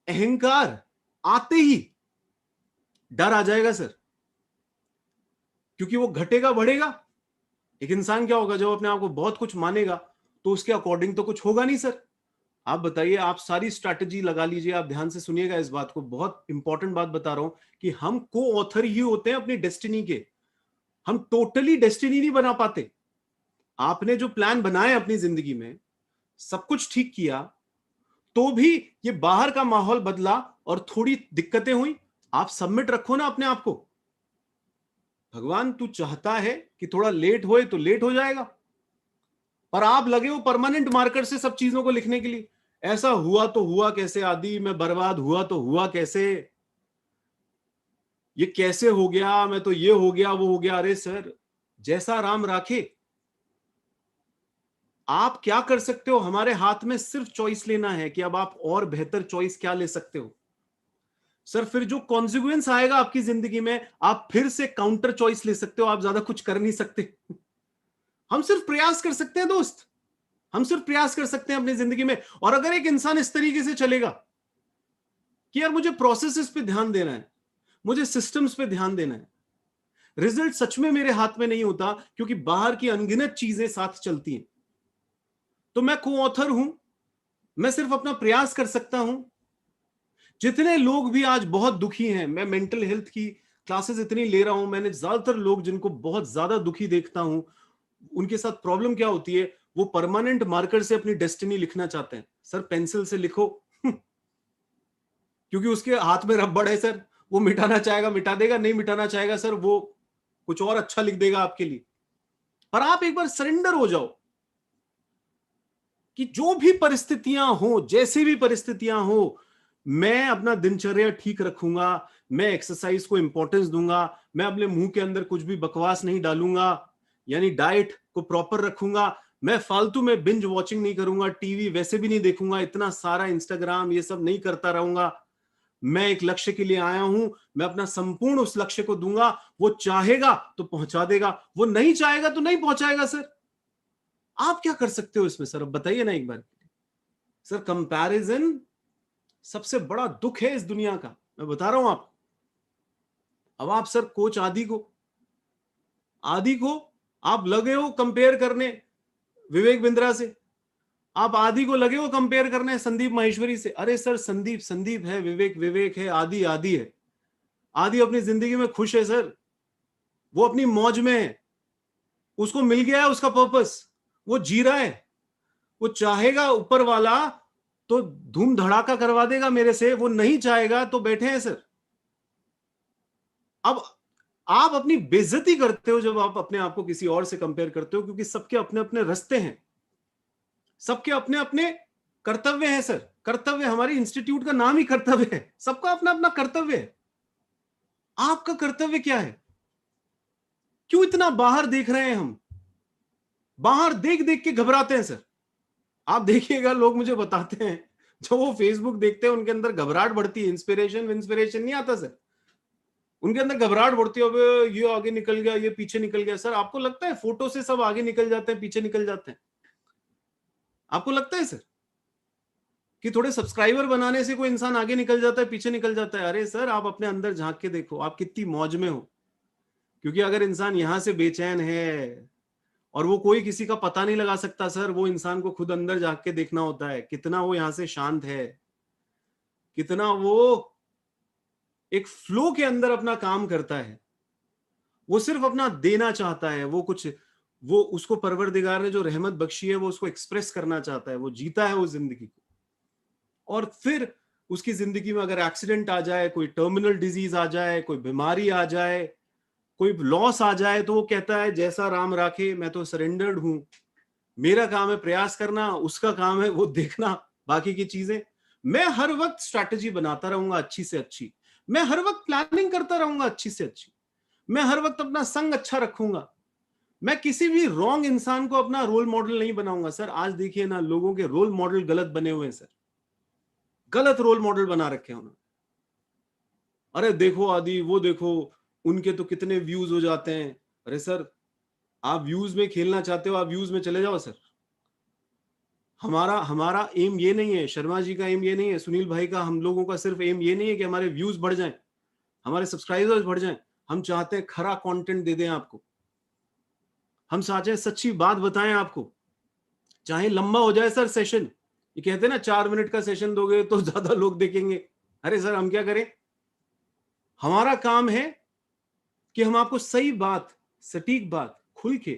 अहंकार आते ही डर आ जाएगा सर, क्योंकि वो घटेगा बढ़ेगा। एक इंसान क्या होगा, जब अपने आप को बहुत कुछ मानेगा तो उसके अकॉर्डिंग तो कुछ होगा नहीं सर। आप बताइए, आप सारी स्ट्रैटेजी लगा लीजिए, आप ध्यान से सुनिएगा इस बात को, बहुत इंपॉर्टेंट बात बता रहा हूं कि हम को ऑथर ही होते हैं अपनी डेस्टिनी के, हम टोटली डेस्टिनी नहीं बना पाते। आपने जो प्लान बनाए अपनी जिंदगी में, सब कुछ ठीक किया, तो भी ये बाहर का माहौल बदला और थोड़ी दिक्कतें हुई, आप सबमिट रखो ना अपने आप को। भगवान तू चाहता है कि थोड़ा लेट होए तो लेट हो जाएगा, पर आप लगे हो परमानेंट मार्कर से सब चीजों को लिखने के लिए। ऐसा हुआ तो हुआ कैसे आदि, मैं बर्बाद हुआ तो हुआ कैसे, ये कैसे हो गया, मैं तो ये हो गया वो हो गया। अरे सर, जैसा राम राखे। आप क्या कर सकते हो? हमारे हाथ में सिर्फ चॉइस लेना है कि अब आप और बेहतर चॉइस क्या ले सकते हो। सर फिर जो कॉन्सिक्वेंस आएगा आपकी जिंदगी में, आप फिर से काउंटर चॉइस ले सकते हो, आप ज्यादा कुछ कर नहीं सकते। हम सिर्फ प्रयास कर सकते हैं दोस्त, हम सिर्फ प्रयास कर सकते हैं अपनी जिंदगी में। और अगर एक इंसान इस तरीके से चलेगा कि यार मुझे प्रोसेसेस पे ध्यान देना है, मुझे सिस्टम्स पे ध्यान देना है, रिजल्ट सच में मेरे हाथ में नहीं होता, क्योंकि बाहर की अनगिनत चीजें साथ चलती हैं। तो मैं को ऑथर हूं, मैं सिर्फ अपना प्रयास कर सकता हूं। जितने लोग भी आज बहुत दुखी हैं, मैं मेंटल हेल्थ की क्लासेस इतनी ले रहा हूं, मैंने ज्यादातर लोग जिनको बहुत ज्यादा दुखी देखता हूं, उनके साथ प्रॉब्लम क्या होती है, वो परमानेंट मार्कर से अपनी डेस्टिनी लिखना चाहते हैं। सर पेंसिल से लिखो क्योंकि उसके हाथ में रबड़ है सर, वो मिटाना चाहेगा मिटा देगा, नहीं मिटाना चाहेगा सर वो कुछ और अच्छा लिख देगा आपके लिए। पर आप एक बार सरेंडर हो जाओ कि जो भी परिस्थितियां हो, जैसी भी परिस्थितियां हो, मैं अपना दिनचर्या ठीक रखूंगा, मैं एक्सरसाइज को इंपॉर्टेंस दूंगा, मैं अपने मुंह के अंदर कुछ भी बकवास नहीं डालूंगा, यानी डाइट को प्रॉपर रखूंगा, मैं फालतू में बिंज वॉचिंग नहीं करूंगा, टीवी वैसे भी नहीं देखूंगा, इतना सारा इंस्टाग्राम ये सब नहीं करता रहूंगा। मैं एक लक्ष्य के लिए आया हूं, मैं अपना संपूर्ण उस लक्ष्य को दूंगा। वो चाहेगा तो पहुंचा देगा, वो नहीं चाहेगा तो नहीं पहुंचाएगा। सर आप क्या कर सकते हो इसमें? सर अब बताइए ना एक बार। सर कंपैरिजन सबसे बड़ा दुख है इस दुनिया का, मैं बता रहा हूं आप। अब आप सर कोच आदि को आप लगे हो कंपेयर करने विवेक बिंद्रा से, आप आदि को लगे हो कंपेयर करने संदीप माहेश्वरी से। अरे सर संदीप संदीप है, विवेक विवेक है, आदि आदि है। आदि अपनी जिंदगी में खुश है सर, वो अपनी मौज में है, उसको मिल गया है उसका पर्पस, वो जी रहा है। वो चाहेगा ऊपर वाला तो धूम धड़ाका करवा देगा मेरे से, वो नहीं चाहेगा तो बैठे हैं सर। अब आप अपनी बेइज्जती करते हो जब आप अपने आप को किसी और से कंपेयर करते हो, क्योंकि सबके अपने अपने रास्ते हैं, सबके अपने अपने कर्तव्य हैं सर। कर्तव्य, हमारे इंस्टीट्यूट का नाम ही कर्तव्य है, सबका अपना अपना कर्तव्य है। आपका कर्तव्य क्या है? क्यों इतना बाहर देख रहे हैं हम? बाहर देख देख के घबराते हैं सर। आप देखिएगा, लोग मुझे बताते हैं जो वो फेसबुक देखते हैं उनके अंदर घबराहट बढ़ती है, इंस्पिरेशन नहीं आता सर, उनके अंदर घबराहट बढ़ती है। अब ये आगे निकल गया, ये पीछे निकल गया। सर आपको लगता है फोटो से सब आगे निकल जाते हैं, पीछे निकल जाते हैं? आपको लगता है सर कि थोड़े सब्सक्राइबर बनाने से कोई इंसान आगे निकल जाता है, पीछे निकल जाता है? अरे सर आप अपने अंदर झांक के देखो, आप कितनी मौज में हो। क्योंकि अगर इंसान यहां से बेचैन है और वो कोई किसी का पता नहीं लगा सकता सर, वो इंसान को खुद अंदर झांक के देखना होता है कितना वो यहां से शांत है, कितना वो एक फ्लो के अंदर अपना काम करता है। वो सिर्फ अपना देना चाहता है, वो कुछ, वो उसको परवरदिगार ने जो रहमत बख्शी है वो उसको एक्सप्रेस करना चाहता है, वो जीता है वो जिंदगी को। और फिर उसकी जिंदगी में अगर एक्सीडेंट आ जाए, कोई टर्मिनल डिजीज आ जाए, कोई बीमारी आ जाए, कोई लॉस आ जाए, तो वो कहता है जैसा राम राखे, मैं तो सरेंडर्ड हूं, मेरा काम है प्रयास करना, उसका काम है वो देखना बाकी की चीजें। मैं हर वक्त स्ट्रैटेजी बनाता रहूंगा अच्छी से अच्छी, मैं हर वक्त प्लानिंग करता रहूंगा अच्छी से अच्छी, मैं हर वक्त अपना संग अच्छा रखूंगा, मैं किसी भी रॉन्ग इंसान को अपना रोल मॉडल नहीं बनाऊंगा। सर आज देखिए ना, लोगों के रोल मॉडल गलत बने हुए हैं सर, गलत रोल मॉडल बना रखे हैं उन्होंने। अरे देखो आदि, वो देखो उनके तो कितने व्यूज हो जाते हैं। अरे सर आप व्यूज में खेलना चाहते हो, आप व्यूज में चले जाओ सर। हमारा एम ये नहीं है, शर्मा जी का एम ये नहीं है, सुनील भाई का, हम लोगों का सिर्फ एम ये नहीं है कि हमारे व्यूज बढ़ जाएं, हमारे सब्सक्राइबर्स बढ़ जाएं। हम चाहते हैं खरा कंटेंट दे दें आपको, हम चाहते हैं सच्ची बात बताएं आपको, चाहे लंबा हो जाए सर सेशन। ये कहते हैं ना 4 मिनट का सेशन दोगे तो ज्यादा लोग देखेंगे। अरे सर हम क्या करें, हमारा काम है कि हम आपको सही बात, सटीक बात, खुल के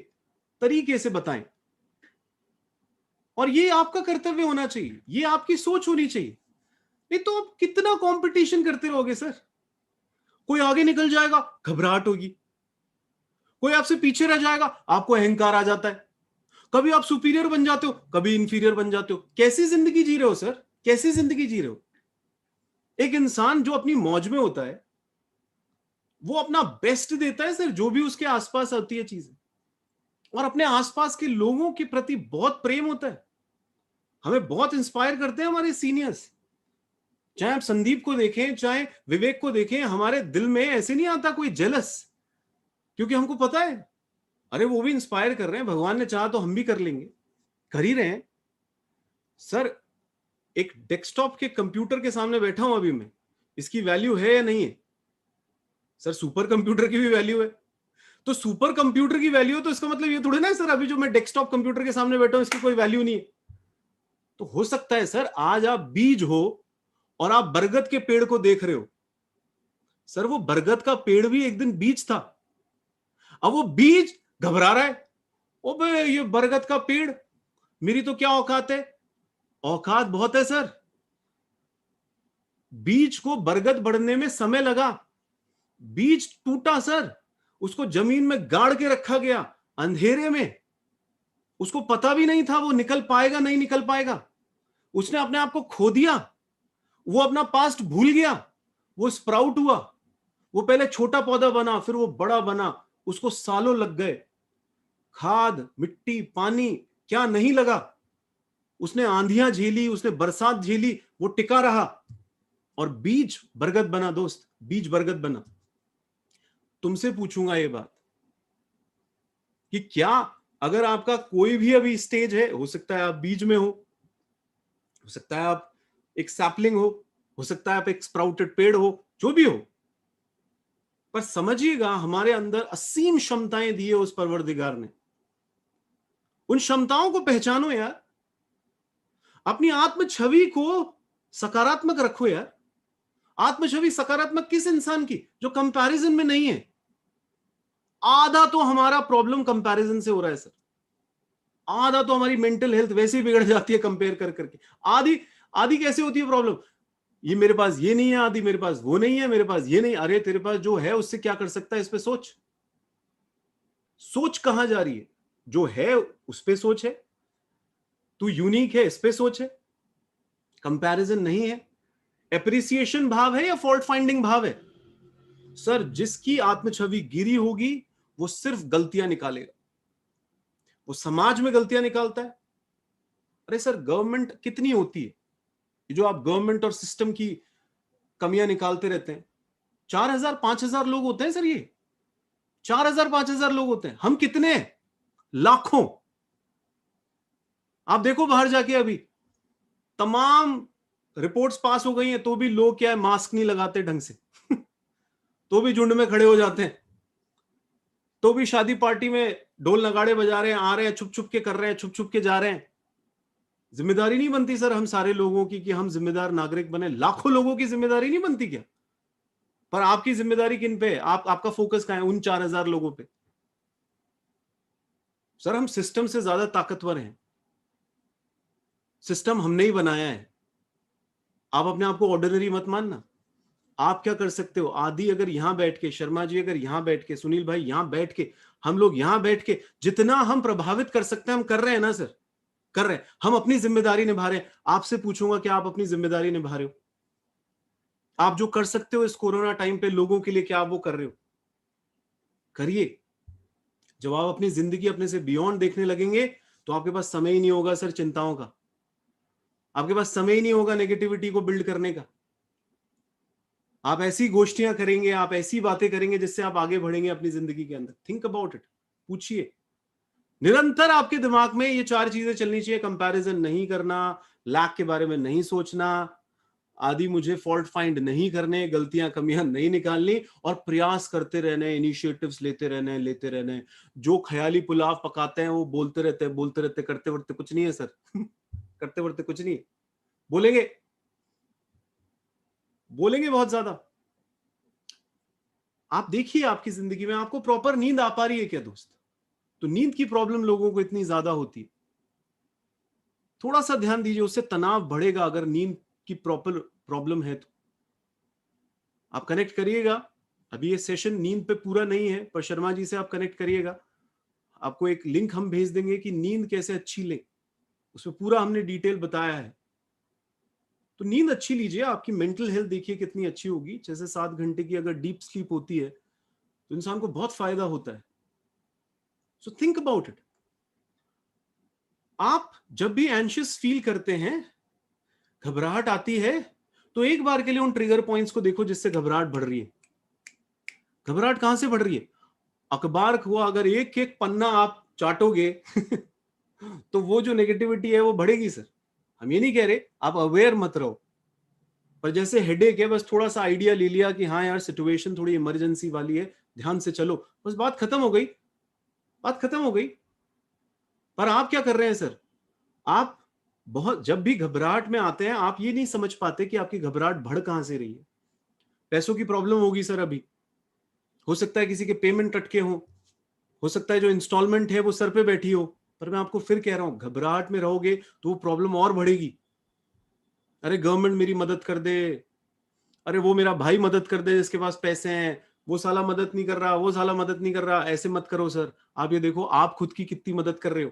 तरीके से बताएं, और ये आपका कर्तव्य होना चाहिए, ये आपकी सोच होनी चाहिए। नहीं तो आप कितना कंपटीशन करते रहोगे सर, कोई आगे निकल जाएगा घबराहट होगी, कोई आपसे पीछे रह जाएगा आपको अहंकार आ जाता है, कभी आप सुपीरियर बन जाते हो, कभी इंफीरियर बन जाते हो। कैसी जिंदगी जी रहे हो सर, कैसी जिंदगी जी रहे हो? एक इंसान जो अपनी मौज में होता है वो अपना बेस्ट देता है सर, जो भी उसके आसपास आती है चीजें, और अपने आसपास के लोगों के प्रति बहुत प्रेम होता है। हमें बहुत इंस्पायर करते हैं हमारे सीनियर्स, चाहे आप संदीप को देखें, चाहे विवेक को देखें, हमारे दिल में ऐसे नहीं आता कोई जेलस, क्योंकि हमको पता है अरे वो भी इंस्पायर कर रहे हैं, भगवान ने चाहा तो हम भी कर लेंगे, कर ही रहे हैं सर। एक डेस्कटॉप के कंप्यूटर के सामने बैठा हूं अभी मैं, इसकी वैल्यू है या नहीं है सर? सुपर कंप्यूटर की भी वैल्यू है। तो सुपर कंप्यूटर की वैल्यू, तो इसका मतलब ये थोड़ी ना है सर अभी जो मैं डेस्कटॉप कंप्यूटर के सामने बैठा हूं इसकी कोई वैल्यू नहीं है। तो हो सकता है सर आज आप बीज हो और आप बरगद के पेड़ को देख रहे हो, सर वो बरगद का पेड़ भी एक दिन बीज था, अब वो बीज घबरा रहा है, ओ बे ये बरगद का पेड़, मेरी तो क्या औकात है? औकात बहुत है सर। बीज को बरगद बढ़ने में समय लगा, बीज टूटा सर, उसको जमीन में गाड़ के रखा गया अंधेरे में, उसको पता भी नहीं था वो निकल पाएगा नहीं निकल पाएगा, उसने अपने आप को खो दिया, वो अपना पास्ट भूल गया, वो स्प्राउट हुआ, वो पहले छोटा पौधा बना फिर वो बड़ा बना, उसको सालों लग गए, खाद मिट्टी पानी क्या नहीं लगा, उसने आंधियां झेली, उसने बरसात झेली, वो टिका रहा और बीज बरगद बना दोस्त, बीज बरगद बना। तुमसे पूछूंगा ये बात कि क्या अगर आपका कोई भी अभी स्टेज है, हो सकता है आप बीज में हो सकता है आप एक सैपलिंग हो सकता है आप एक स्प्राउटेड पेड़ हो, जो भी हो, पर समझिएगा हमारे अंदर असीम क्षमताएं दी है उस परवरदिगार ने। उन क्षमताओं को पहचानो यार, अपनी आत्म छवि को सकारात्मक रखो यार। आत्म छवि सकारात्मक किस इंसान की? जो कंपैरिजन में नहीं है। आधा तो हमारा प्रॉब्लम कंपैरिजन से हो रहा है सर, आधा तो हमारी मेंटल हेल्थ वैसे ही बिगड़ जाती है कंपेयर कर करके। आधी आधी कैसे होती है प्रॉब्लम? ये मेरे पास ये नहीं है, आदि मेरे पास वो नहीं है, मेरे पास ये नहीं। अरे तेरे पास जो है उससे क्या कर सकता है, इस पे सोच। सोच कहां जा रही है? जो है उस पे सोच है, तू यूनिक है इस पे सोच है, कंपैरिजन नहीं है। एप्रिसिएशन भाव है या फॉल्ट फाइंडिंग भाव है? सर जिसकी आत्म छवि गिरी होगी वो सिर्फ गलतियां निकालेगा, वो समाज में गलतियां निकालता है। अरे सर गवर्नमेंट कितनी होती है, जो आप गवर्नमेंट और सिस्टम की कमियां निकालते रहते हैं। 4000 5000 लोग होते हैं सर, ये 4000 5000 लोग होते हैं, हम कितने हैं? लाखों। आप देखो बाहर जाके अभी तमाम रिपोर्ट्स पास हो गई हैं तो भी लोग क्या है, मास्क नहीं लगाते ढंग से तो भी झुंड में खड़े हो जाते हैं, तो भी शादी पार्टी में ढोल नगाड़े बजा रहे हैं, आ रहे हैं छुप छुप के कर रहे हैं, छुप छुप के जा रहे हैं। जिम्मेदारी नहीं बनती सर हम सारे लोगों की कि हम जिम्मेदार नागरिक बने? लाखों लोगों की जिम्मेदारी नहीं बनती क्या? पर आपकी जिम्मेदारी किन पे है? आपका फोकस कहां है? उन 4000 लोगों पे। सर हम सिस्टम से ज्यादा ताकतवर हैं, सिस्टम हमने ही बनाया है। आप अपने आप को ऑर्डिनरी मत मानना। आप क्या कर सकते हो? आदि अगर यहां बैठ के, शर्मा जी अगर यहां बैठ के, सुनील भाई यहां बैठ के, हम लोग यहां बैठ के जितना हम प्रभावित कर सकते हैं हम कर रहे हैं ना सर, कर रहे हैं। हम अपनी जिम्मेदारी निभा रहे हैं। आपसे पूछूंगा कि आप अपनी जिम्मेदारी निभा रहे हो? आप जो कर सकते हो इस कोरोना टाइम पे लोगों के लिए, क्या आप वो कर रहे हो? करिए। जब आप अपनी जिंदगी अपने से बियॉन्ड देखने लगेंगे तो आपके पास समय ही नहीं होगा सर चिंताओं का, आपके पास समय ही नहीं होगा नेगेटिविटी को बिल्ड करने का। आप ऐसी गोष्ठियां करेंगे, आप ऐसी बातें करेंगे जिससे आप आगे बढ़ेंगे अपनी जिंदगी के अंदर। Think about it. पूछिए निरंतर आपके दिमाग में ये 4 चीजें चलनी चाहिए। कंपैरिजन नहीं करना, लैक के बारे में नहीं सोचना, आदि मुझे फॉल्ट फाइंड नहीं करने, गलतियां कमियां नहीं निकालनी, और प्रयास करते रहने, इनिशिएटिव्स लेते रहने। जो ख्याली पुलाव पकाते हैं वो बोलते रहते, करते वरते कुछ नहीं है सर। करते वरते कुछ नहीं है। बोलेंगे बहुत ज्यादा। आप देखिए आपकी जिंदगी में आपको प्रॉपर नींद आ पा रही है क्या दोस्त? तो नींद की प्रॉब्लम लोगों को इतनी ज्यादा होती है, थोड़ा सा ध्यान दीजिए, उससे तनाव बढ़ेगा। अगर नींद की प्रॉपर प्रॉब्लम है तो आप कनेक्ट करिएगा। अभी ये सेशन नींद पे पूरा नहीं है, पर शर्मा जी से आप कनेक्ट करिएगा। आपको एक लिंक हम भेज देंगे कि नींद कैसे अच्छी लें, उसमें पूरा हमने डिटेल बताया है। तो नींद अच्छी लीजिए, आपकी मेंटल हेल्थ देखिए कितनी अच्छी होगी। जैसे 7 घंटे की अगर डीप स्लीप होती है तो इंसान को बहुत फायदा होता है। So think about it. आप जब भी एंशियस फील करते हैं, घबराहट आती है, तो एक बार के लिए उन ट्रिगर पॉइंट्स को देखो जिससे घबराहट बढ़ रही है। घबराहट कहां से बढ़ रही है? अखबार को अगर एक एक पन्ना आप चाटोगे तो वो जो नेगेटिविटी है वो बढ़ेगी सर। हम ये नहीं कह रहे आप अवेयर मत रहो, पर जैसे हेडेक है, बस थोड़ा सा आइडिया ले लिया कि हाँ यार सिचुएशन थोड़ी इमरजेंसी वाली है, ध्यान से चलो, बस बात खत्म हो गई। पर आप क्या कर रहे हैं सर? आप बहुत जब भी घबराहट में आते हैं, आप ये नहीं समझ पाते कि आपकी घबराहट बढ़ कहां से रही है। पैसों की प्रॉब्लम होगी सर, अभी हो सकता है किसी के पेमेंट अटके हो सकता है जो इंस्टॉलमेंट है वो सर पे बैठी हो। पर मैं आपको फिर कह रहा हूं, घबराहट में रहोगे तो वो प्रॉब्लम और बढ़ेगी। अरे गवर्नमेंट मेरी मदद कर दे, अरे वो मेरा भाई मदद कर दे जिसके पास पैसे हैं, वो साला मदद नहीं कर रहा, ऐसे मत करो सर। आप ये देखो आप खुद की कितनी मदद कर रहे हो।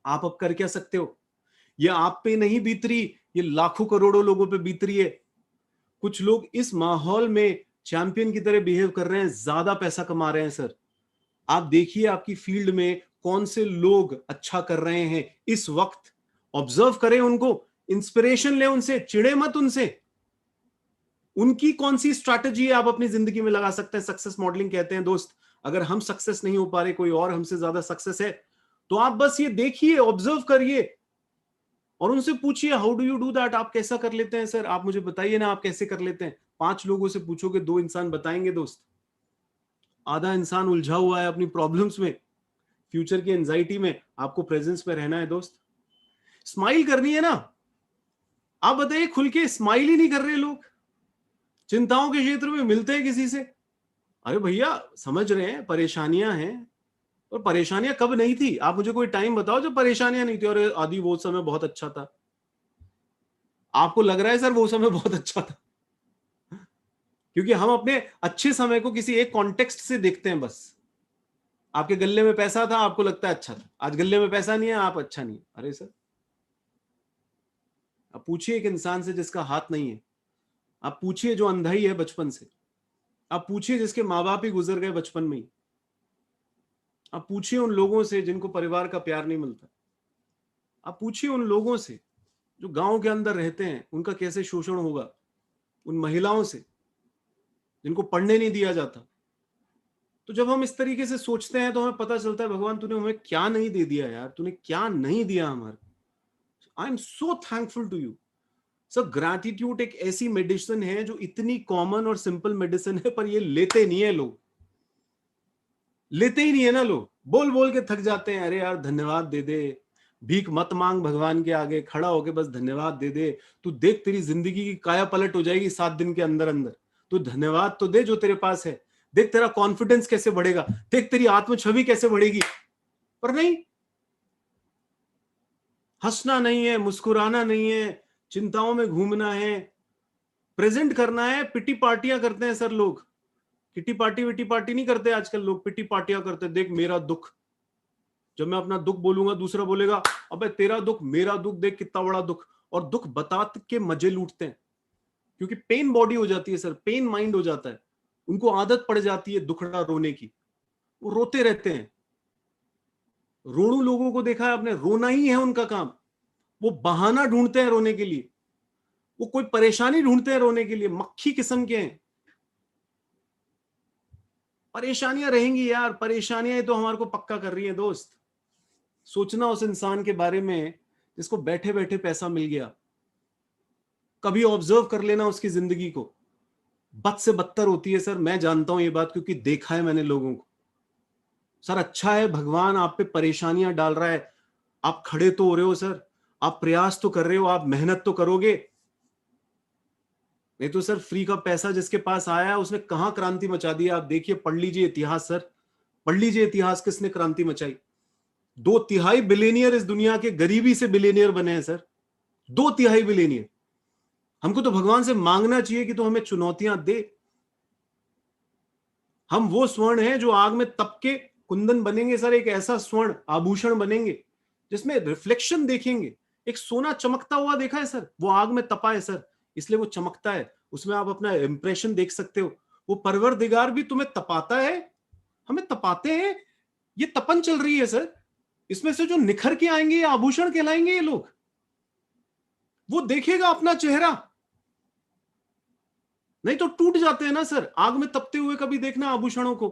आप अब कर क्या सकते हो? ये आप पे नहीं बीत रही, ये लाखों करोड़ों लोगों पे बीत रही है। कुछ लोग इस माहौल में चैंपियन की तरह बिहेव कर रहे हैं, ज्यादा पैसा कमा रहे हैं सर। आप देखिए आपकी फील्ड में कौन से लोग अच्छा कर रहे हैं इस वक्त, ऑब्जर्व करें उनको, इंस्पिरेशन ले उनसे, चिढ़े मत उनसे। उनकी कौन सी स्ट्रैटेजी है आप अपनी जिंदगी में लगा सकते हैं। सक्सेस मॉडलिंग कहते हैं दोस्त। अगर हम सक्सेस नहीं हो पा रहे, कोई और हमसे ज्यादा सक्सेस है, तो आप बस ये देखिए, ऑब्जर्व करिए और उनसे पूछिए how do you do that, आप कैसा कर लेते हैं सर, आप मुझे बताइए ना आप कैसे कर लेते हैं। 5 लोगों से पूछोगे, 2 इंसान बताएंगे दोस्त। आधा इंसान उलझा हुआ है अपनी प्रॉब्लम्स में, फ्यूचर की एंजाइटी में। आपको प्रेजेंस में रहना है दोस्त, स्माइल करनी है ना। आप बताइए, खुल के स्माइल ही नहीं कर रहे लोग, चिंताओं के क्षेत्र में मिलते हैं किसी से। अरे भैया समझ रहे हैं परेशानियां हैं, और परेशानियां कब नहीं थी? आप मुझे कोई टाइम बताओ जब परेशानियां नहीं थी। और आदि वो समय बहुत अच्छा था। आपको लग रहा है सर वो समय बहुत अच्छा था, क्योंकि हम अपने अच्छे समय को किसी एक कॉन्टेक्स्ट से देखते हैं बस। आपके गले में पैसा था, आपको लगता है अच्छा था। आज गले में पैसा नहीं है, आप अच्छा नहीं है। अरे सर, आप पूछिए एक इंसान से जिसका हाथ नहीं है, आप पूछिए जो अंधा ही है बचपन से, आप पूछिए जिसके माँ बाप ही गुजर गए बचपन में ही, आप पूछिए उन लोगों से जिनको परिवार का प्यार नहीं मिलता, आप पूछिए उन लोगों से जो गांव के अंदर रहते हैं, उनका कैसे शोषण होगा, उन महिलाओं से जिनको पढ़ने नहीं दिया जाता। तो जब हम इस तरीके से सोचते हैं तो हमें पता चलता है भगवान तूने हमें क्या नहीं दे दिया यार, तूने क्या नहीं दिया हमारे। I am so thankful to you sir. Gratitude एक ऐसी मेडिसिन है जो इतनी कॉमन और सिंपल मेडिसिन है, पर ये लेते नहीं है लोग, लेते ही नहीं है ना लोग। बोल बोल के थक जाते हैं, अरे यार धन्यवाद दे दे, भीख मत मांग भगवान के आगे, खड़ा होके बस धन्यवाद दे दे। तू देख तेरी जिंदगी की काया पलट हो जाएगी 7 दिन के अंदर अंदर। तू धन्यवाद तो दे जो तेरे पास है, देख तेरा कॉन्फिडेंस कैसे बढ़ेगा, देख तेरी आत्म छवि कैसे बढ़ेगी। पर नहीं, हंसना नहीं है, मुस्कुराना नहीं है, चिंताओं में घूमना है, प्रेजेंट करना है। पिटी पार्टियां करते हैं सर लोग, किटी पार्टी विटी पार्टी नहीं करते आजकल लोग, पिटी पार्टियां करते। देख मेरा दुख, जब मैं अपना दुख बोलूंगा दूसरा बोलेगा अबे तेरा दुख, मेरा दुख देख कितना बड़ा दुख। और दुख बता के मजे लूटते हैं, क्योंकि पेन बॉडी हो जाती है सर, पेन माइंड हो जाता है। उनको आदत पड़ जाती है दुखड़ा रोने की, वो रोते रहते हैं। रोणू लोगों को देखा है आपने, रोना ही है उनका काम। वो बहाना ढूंढते हैं रोने के लिए, वो कोई परेशानी ढूंढते हैं रोने के लिए, मक्खी किस्म के हैं। परेशानियां रहेंगी यार, परेशानियां तो हमारे को पक्का कर रही है दोस्त। सोचना उस इंसान के बारे में जिसको बैठे बैठे पैसा मिल गया। कभी ऑब्जर्व कर लेना उसकी जिंदगी को, बद से बदतर होती है सर। मैं जानता हूं ये बात क्योंकि देखा है मैंने लोगों को। सर अच्छा है भगवान आप पे परेशानियां डाल रहा है, आप खड़े तो हो रहे हो सर, आप प्रयास तो कर रहे हो, आप मेहनत तो करोगे। नहीं तो सर फ्री का पैसा जिसके पास आया है उसने कहां क्रांति मचा दी। आप देखिए, पढ़ लीजिए इतिहास सर, पढ़ लीजिए इतिहास, किसने क्रांति मचाई। 2/3 बिलियनियर इस दुनिया के गरीबी से बिलियनियर बने हैं सर, 2/3 बिलियनियर। हमको तो भगवान से मांगना चाहिए कि तो हमें चुनौतियां दे। हम वो स्वर्ण हैं जो आग में तप के कुंदन बनेंगे सर, एक ऐसा स्वर्ण आभूषण बनेंगे जिसमें रिफ्लेक्शन देखेंगे। एक सोना चमकता हुआ देखा है सर, वो आग में तपा है सर, इसलिए वो चमकता है, उसमें आप अपना इंप्रेशन देख सकते हो। वो परवरदिगार भी तुम्हें तपाता है, हमें तपाते हैं। ये तपन चल रही है सर, इसमें से जो निखर के आएंगे ये आभूषण कहलाएंगे ये लोग। वो देखेगा अपना चेहरा, नहीं तो टूट जाते हैं ना सर। आग में तपते हुए कभी देखना आभूषणों को,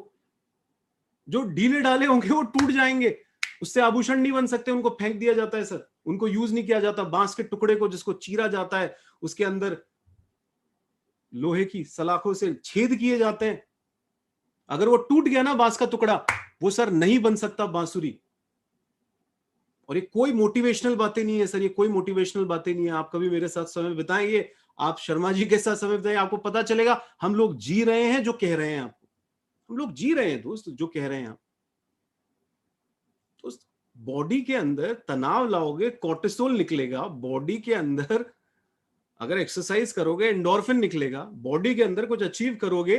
जो ढीले डाले होंगे वो टूट जाएंगे, उससे आभूषण नहीं बन सकते, उनको फेंक दिया जाता है सर, उनको यूज नहीं किया जाता। बांस के टुकड़े को जिसको चीरा जाता है उसके अंदर लोहे की सलाखों से छेद किए जाते हैं। अगर वो टूट गया ना बांस का टुकड़ा, वो सर नहीं बन सकता बांसुरी। और ये कोई मोटिवेशनल बातें नहीं है सर, ये कोई मोटिवेशनल बातें नहीं है। आप कभी मेरे साथ समय बिताएंगे, आप शर्मा जी के साथ समय बिताएंगे, आपको पता चलेगा हम लोग जी रहे हैं जो कह रहे हैं आपको। हम लोग जी रहे हैं दोस्त जो कह रहे हैं आप। दोस्त बॉडी के अंदर तनाव लाओगे, कोर्टिसोल निकलेगा बॉडी के अंदर। अगर एक्सरसाइज करोगे एंडोर्फिन निकलेगा बॉडी के अंदर, कुछ अचीव करोगे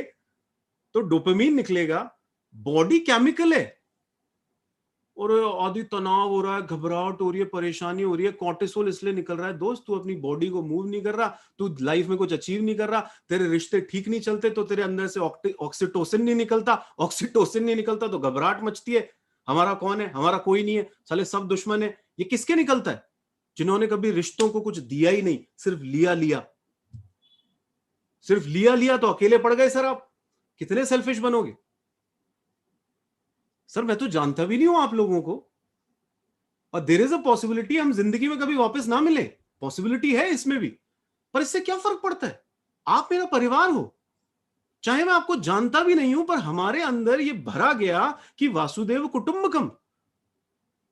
तो डोपामीन निकलेगा। बॉडी केमिकल है। और आदि तनाव हो रहा है, घबराहट हो रही है, परेशानी हो रही है, कोर्टिसोल इसलिए निकल रहा है। दोस्त तू अपनी बॉडी को मूव नहीं कर रहा, तू लाइफ में कुछ अचीव नहीं कर रहा, तेरे रिश्ते ठीक नहीं चलते तो तेरे अंदर से ऑक्सीटोसिन नहीं निकलता, ऑक्सीटोसिन नहीं निकलता तो घबराहट मचती है। हमारा कौन है, हमारा कोई नहीं है, साले सब दुश्मन है। ये किसके निकलता है? जिन्होंने कभी रिश्तों को कुछ दिया ही नहीं, सिर्फ लिया लिया, सिर्फ लिया लिया तो अकेले पड़ गए सर। आप कितने सेल्फिश बनोगे सर? मैं तो जानता भी नहीं हूं आप लोगों को। और देयर इज अ पॉसिबिलिटी हम जिंदगी में कभी वापस ना मिले, पॉसिबिलिटी है इसमें भी। पर इससे क्या फर्क पड़ता है? आप मेरा परिवार हो, चाहे मैं आपको जानता भी नहीं हूं, पर हमारे अंदर ये भरा गया कि वासुदेव कुटुंबकम,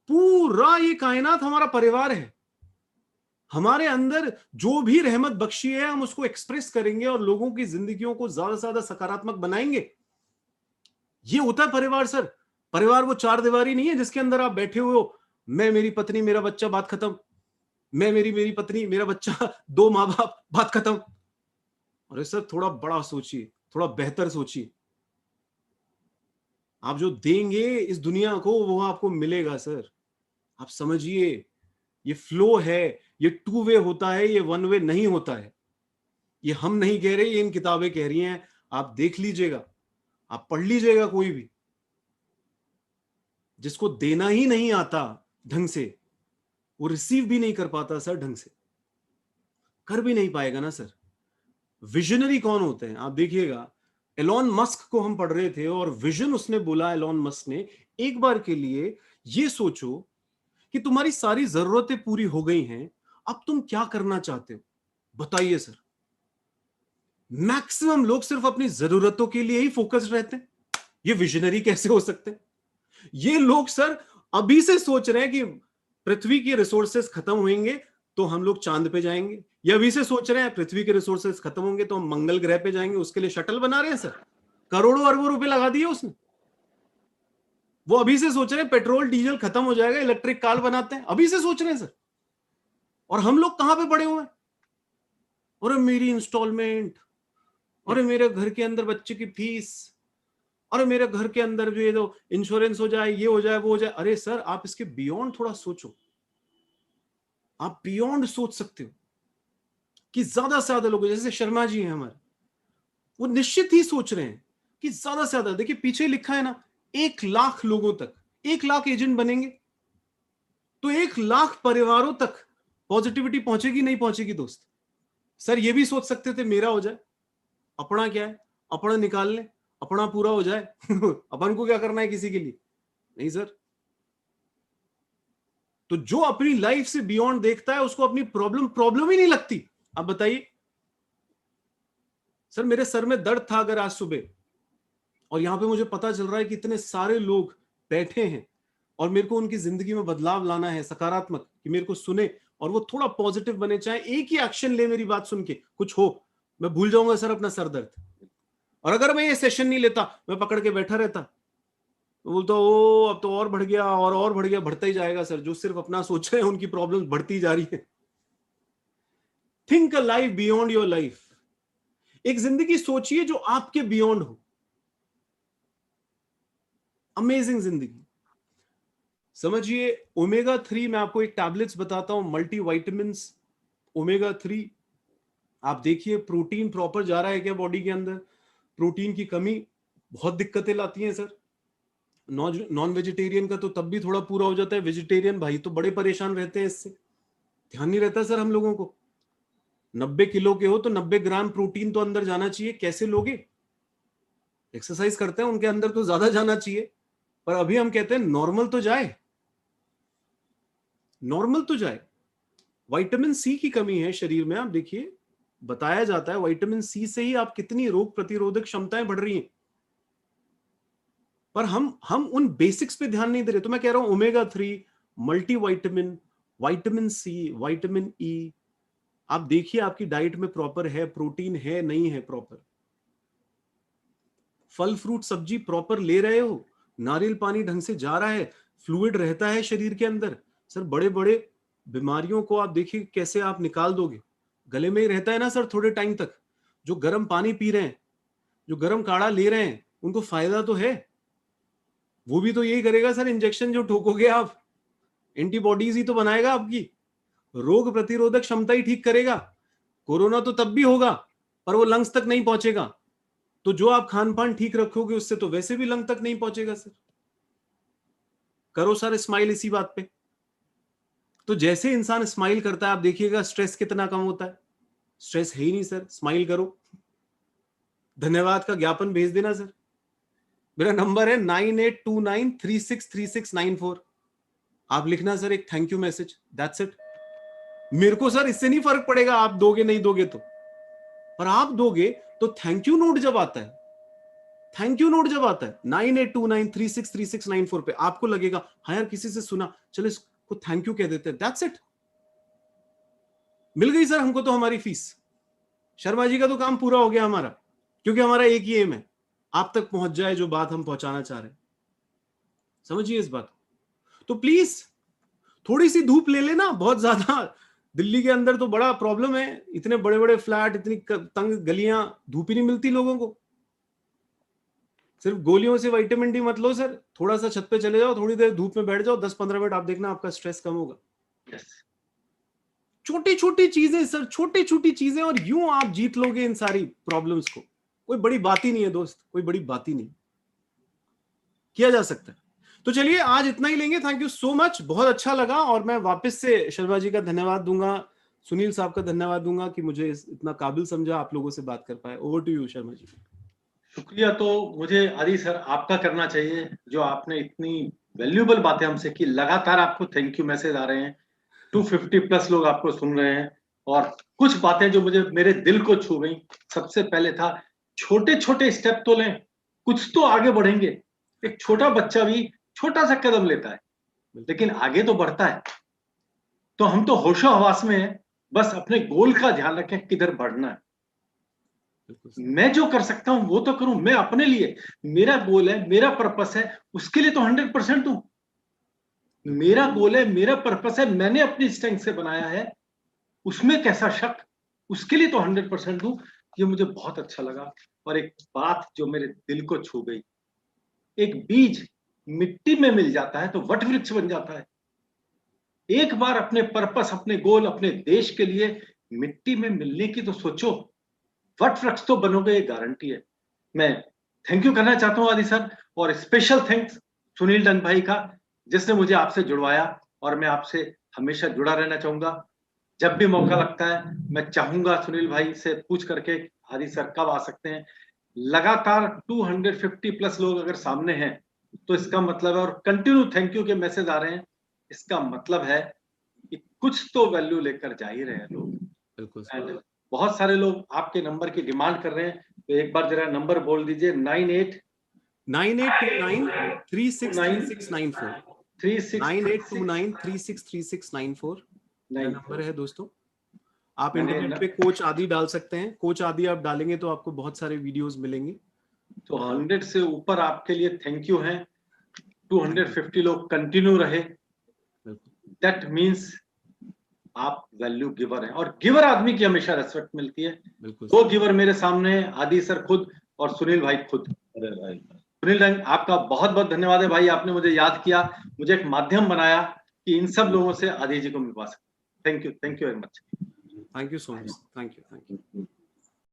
पूरा ये कायनात हमारा परिवार है। हमारे अंदर जो भी रहमत बख्शी है हम उसको एक्सप्रेस करेंगे और लोगों की जिंदगियों को ज्यादा से ज्यादा सकारात्मक बनाएंगे। ये होता है परिवार सर। परिवार वो चार दीवारी नहीं है जिसके अंदर आप बैठे हुए हो, मैं मेरी पत्नी मेरा बच्चा बात खत्म, मैं मेरी पत्नी मेरा बच्चा, दो माँ बाप बात खत्म। अरे सर थोड़ा बड़ा सोचिए, थोड़ा बेहतर सोचिए। आप जो देंगे इस दुनिया को वो आपको मिलेगा सर। आप समझिए, ये फ्लो है, ये टू वे होता है, ये वन वे नहीं होता है। ये हम नहीं कह रहे, ये इन किताबें कह रही हैं। आप देख लीजिएगा, आप पढ़ लीजिएगा। कोई भी जिसको देना ही नहीं आता ढंग से, वो रिसीव भी नहीं कर पाता सर ढंग से, कर भी नहीं पाएगा ना सर। विजनरी कौन होते हैं आप देखिएगा। एलॉन मस्क को हम पढ़ रहे थे और विजन उसने बोला, एलॉन मस्क ने, एक बार के लिए ये सोचो कि तुम्हारी सारी जरूरतें पूरी हो गई हैं, अब तुम क्या करना चाहते हो बताइए सर। मैक्सिमम लोग सिर्फ अपनी जरूरतों के लिए ही फोकस्ड रहते हैं। ये विजनरी कैसे हो सकते हैं? ये लोग सर अभी से सोच रहे हैं कि पृथ्वी के रिसोर्सेस खत्म होंगे तो हम लोग चांद पे जाएंगे। ये अभी से सोच रहे हैं पृथ्वी के रिसोर्सेस खत्म होंगे तो हम मंगल ग्रह पे जाएंगे, उसके लिए शटल बना रहे हैं सर। करोड़ों अरबों रुपए लगा दिए उसने। वो अभी से सोच रहे हैं पेट्रोल डीजल खत्म हो जाएगा, इलेक्ट्रिक कार बनाते हैं, अभी से सोच रहे हैं सर। और हम लोग कहां पे पड़े हुए हैं? अरे मेरी इंस्टॉलमेंट, अरे मेरे घर के अंदर बच्चे की फीस, अरे मेरे घर के अंदर जो ये तो इंश्योरेंस हो जाए, ये हो जाए, वो हो जाए। अरे सर आप इसके बियॉन्ड थोड़ा सोचो। आप बियॉन्ड सोच सकते हो कि ज्यादा से ज्यादा लोग, जैसे शर्मा जी हैं हमारे, वो निश्चित ही सोच रहे हैं कि ज्यादा से ज्यादा, देखिए पीछे लिखा है ना, 1 लाख लोगों तक, 1 लाख एजेंट बनेंगे तो 1 लाख परिवारों तक पॉजिटिविटी पहुंचेगी नहीं पहुंचेगी दोस्त? सर ये भी सोच सकते थे मेरा हो जाए, अपना क्या है, अपना निकाल लें, अपना पूरा हो जाए अपन को क्या करना है किसी के लिए? नहीं सर। तो जो अपनी लाइफ से बियॉन्ड देखता है उसको अपनी प्रॉब्लम ही नहीं लगती। अब बताइए सर, मेरे सर में दर्द था अगर आज सुबह, और यहां पे मुझे पता चल रहा है कि इतने सारे लोग बैठे हैं और मेरे को उनकी जिंदगी में बदलाव लाना है, सकारात्मक, कि मेरे को सुने और वो थोड़ा पॉजिटिव बने, चाहे एक ही एक्शन ले मेरी बात सुन के कुछ हो, मैं भूल जाऊंगा सर अपना सर दर्द। और अगर मैं ये सेशन नहीं लेता, मैं पकड़ के बैठा रहता, बोलता ओ अब तो और बढ़ गया और बढ़ गया, बढ़ता ही जाएगा सर। जो सिर्फ अपना सोच रहे हैं उनकी प्रॉब्लम बढ़ती जा रही है। Think a life beyond your life. एक जिंदगी सोचिए जो आपके बियॉन्ड हो। अमेजिंग जिंदगी। समझिए ओमेगा 3, मैं आपको एक टैबलेट्स बताता हूं, मल्टी वाइटामिन ओमेगा 3। आप देखिए प्रोटीन प्रॉपर जा रहा है क्या बॉडी के अंदर? प्रोटीन की कमी बहुत दिक्कतें लाती है सर। नॉन वेजिटेरियन का तो तब भी थोड़ा पूरा हो जाता है, वेजिटेरियन भाई तो बड़े परेशान रहते हैं इससे। ध्यान नहीं रहता सर हम लोगों को। 90 किलो के हो तो 90 ग्राम प्रोटीन तो अंदर जाना चाहिए, कैसे लोगे? एक्सरसाइज करते हैं उनके अंदर तो ज्यादा जाना चाहिए, पर अभी हम कहते हैं नॉर्मल तो जाए, नॉर्मल तो जाए। विटामिन सी की कमी है शरीर में। आप देखिए बताया जाता है विटामिन सी से ही आप कितनी रोग प्रतिरोधक क्षमताएं बढ़ रही हैं, पर हम उन बेसिक्स पे ध्यान नहीं दे रहे। तो मैं कह रहा हूं omega 3, multivitamin, vitamin C, vitamin E, आप देखिए आपकी डाइट में प्रॉपर है, प्रोटीन है नहीं है प्रॉपर, फल फ्रूट सब्जी प्रॉपर ले रहे हो, नारियल पानी ढंग से जा रहा है, फ्लूइड रहता है शरीर के अंदर। सर बड़े बड़े बीमारियों को आप देखिए कैसे आप निकाल दोगे, गले में ही रहता है ना सर थोड़े टाइम तक। जो गर्म पानी पी रहे हैं, जो गर्म काढ़ा ले रहे हैं, उनको फायदा तो है। वो भी तो यही करेगा सर, इंजेक्शन जो ठोकोगे आप, एंटीबॉडीज ही तो बनाएगा आपकी, रोग प्रतिरोधक क्षमता ही ठीक करेगा। कोरोना तो तब भी होगा पर वो लंग्स तक नहीं पहुंचेगा। तो जो आप खान पान ठीक रखोगे उससे तो वैसे भी लंग तक नहीं पहुंचेगा सर। करो सर स्माइल इसी बात पे। तो जैसे इंसान स्माइल करता है आप देखिएगा स्ट्रेस कितना कम होता है। स्ट्रेस है ही नहीं सर, स्माइल करो। धन्यवाद का ज्ञापन भेज देना सर। मेरा नंबर है 9829363694। आप लिखना सर एक thank you message, that's it. मेरे को सर इससे नहीं फर्क पड़ेगा आप दोगे नहीं दोगे तो, पर आप दोगे तो थैंक यू नोट जब आता है, थैंक यू नोट जब आता है 9829363694 पे, आपको लगेगा हाँ यार किसी से सुना, चलो इसको थैंक यू कह देते हैं, दैट्स इट। मिल गई सर हमको तो हमारी फीस। शर्मा जी का तो काम पूरा हो गया हमारा, क्योंकि हमारा एक ही एम है, आप तक पहुंच जाए जो बात हम पहुंचाना चाह रहे हैं। समझिए इस बात को। तो प्लीज थोड़ी सी धूप ले लेना, बहुत ज्यादा दिल्ली के अंदर तो बड़ा प्रॉब्लम है, इतने बड़े बड़े फ्लैट, इतनी तंग गलियां, धूप ही नहीं मिलती लोगों को। सिर्फ गोलियों से विटामिन डी मत लो सर, थोड़ा सा छत पे चले जाओ, थोड़ी देर धूप में बैठ जाओ, 10-15 मिनट, आप देखना आपका स्ट्रेस कम होगा। yes. छोटी छोटी चीजें सर, छोटी छोटी चीजें, और यूं आप जीत लोगे इन सारी प्रॉब्लम्स को। कोई बड़ी बात ही नहीं है दोस्त, कोई बड़ी बात ही नहीं, किया जा सकता है। तो चलिए आज इतना ही लेंगे। थैंक यू सो मच, बहुत अच्छा लगा। और मैं वापस से शर्मा जी का धन्यवाद दूंगा, सुनील साहब का धन्यवाद दूंगा कि मुझे इतना काबिल समझा, आप लोगों से बात कर पाए। Over to you Sharma ji. शुक्रिया तो मुझे आदि सर आपका करना चाहिए, जो आपने इतनी वैल्यूएबल बातें हमसे की। लगातार आपको थैंक यू मैसेज आ रहे हैं, 250 प्लस लोग आपको सुन रहे हैं, और कुछ बातें जो मुझे मेरे दिल को छू गई। सबसे पहले था छोटे छोटे स्टेप तो लें, कुछ तो आगे बढ़ेंगे। एक छोटा बच्चा भी छोटा सा कदम लेता है लेकिन आगे तो बढ़ता है। तो हम तो होशो हवास में हैं, बस अपने गोल का ध्यान रखें किधर बढ़ना है। मैं जो कर सकता हूं वो तो करूं, मैं अपने लिए, मेरा गोल है, मेरा पर्पस है, उसके लिए तो 100% दूं। मेरा गोल है, मेरा पर्पस है, मैंने अपनी स्ट्रेंथ से बनाया है, उसमें कैसा शक, उसके लिए तो 100% दूं। ये मुझे बहुत अच्छा लगा। और एक बात जो मेरे दिल को छू गई, एक बीज मिट्टी में मिल जाता है तो वट वृक्ष बन जाता है। एक बार अपने पर्पस, अपने गोल, अपने देश के लिए मिट्टी में मिलने की तो सोचो, वट वृक्ष तो बनोगे, ये गारंटी है। मैं थैंक यू करना चाहता हूं आदि सर, और स्पेशल थैंक्स सुनील डंग भाई का, जिसने मुझे आपसे जुड़वाया, और मैं आपसे हमेशा जुड़ा रहना चाहूंगा। जब भी मौका लगता है मैं चाहूंगा सुनील भाई से पूछ करके आदि सर कब आ सकते हैं। लगातार 250 प्लस लोग अगर सामने हैं तो इसका मतलब है, और कंटिन्यू थैंक यू के मैसेज आ रहे हैं, इसका मतलब है कि कुछ तो वैल्यू लेकर जा ही रहे हैं लोग। बिल्कुल And बहुत सारे लोग आपके नंबर की डिमांड कर रहे हैं, तो एक बार जरा नंबर बोल दीजिए। 9829363694 9829363694 मेरा नंबर है दोस्तों। आप इंटरनेट पे कोच आदि डाल सकते हैं, कोच आदि आप डालेंगे तो आपको बहुत सारे वीडियोस मिलेंगे। तो 100 से ऊपर आपके लिए थैंक यू है। 250 लोग कंटिन्यू रहे, दैट मीन्स आप वैल्यू गिवर हैं, और गिवर आदमी की हमेशा रेस्पेक्ट मिलती है। दो गिवर मेरे सामने हैं, आदि सर खुद और सुनील भाई खुद। सुनील भाई आपका बहुत बहुत धन्यवाद है भाई, आपने मुझे याद किया, मुझे एक माध्यम बनाया कि इन सब लोगों से आदि जी को मिलवा सके। Thank you very much. Thank you so much. Thank you.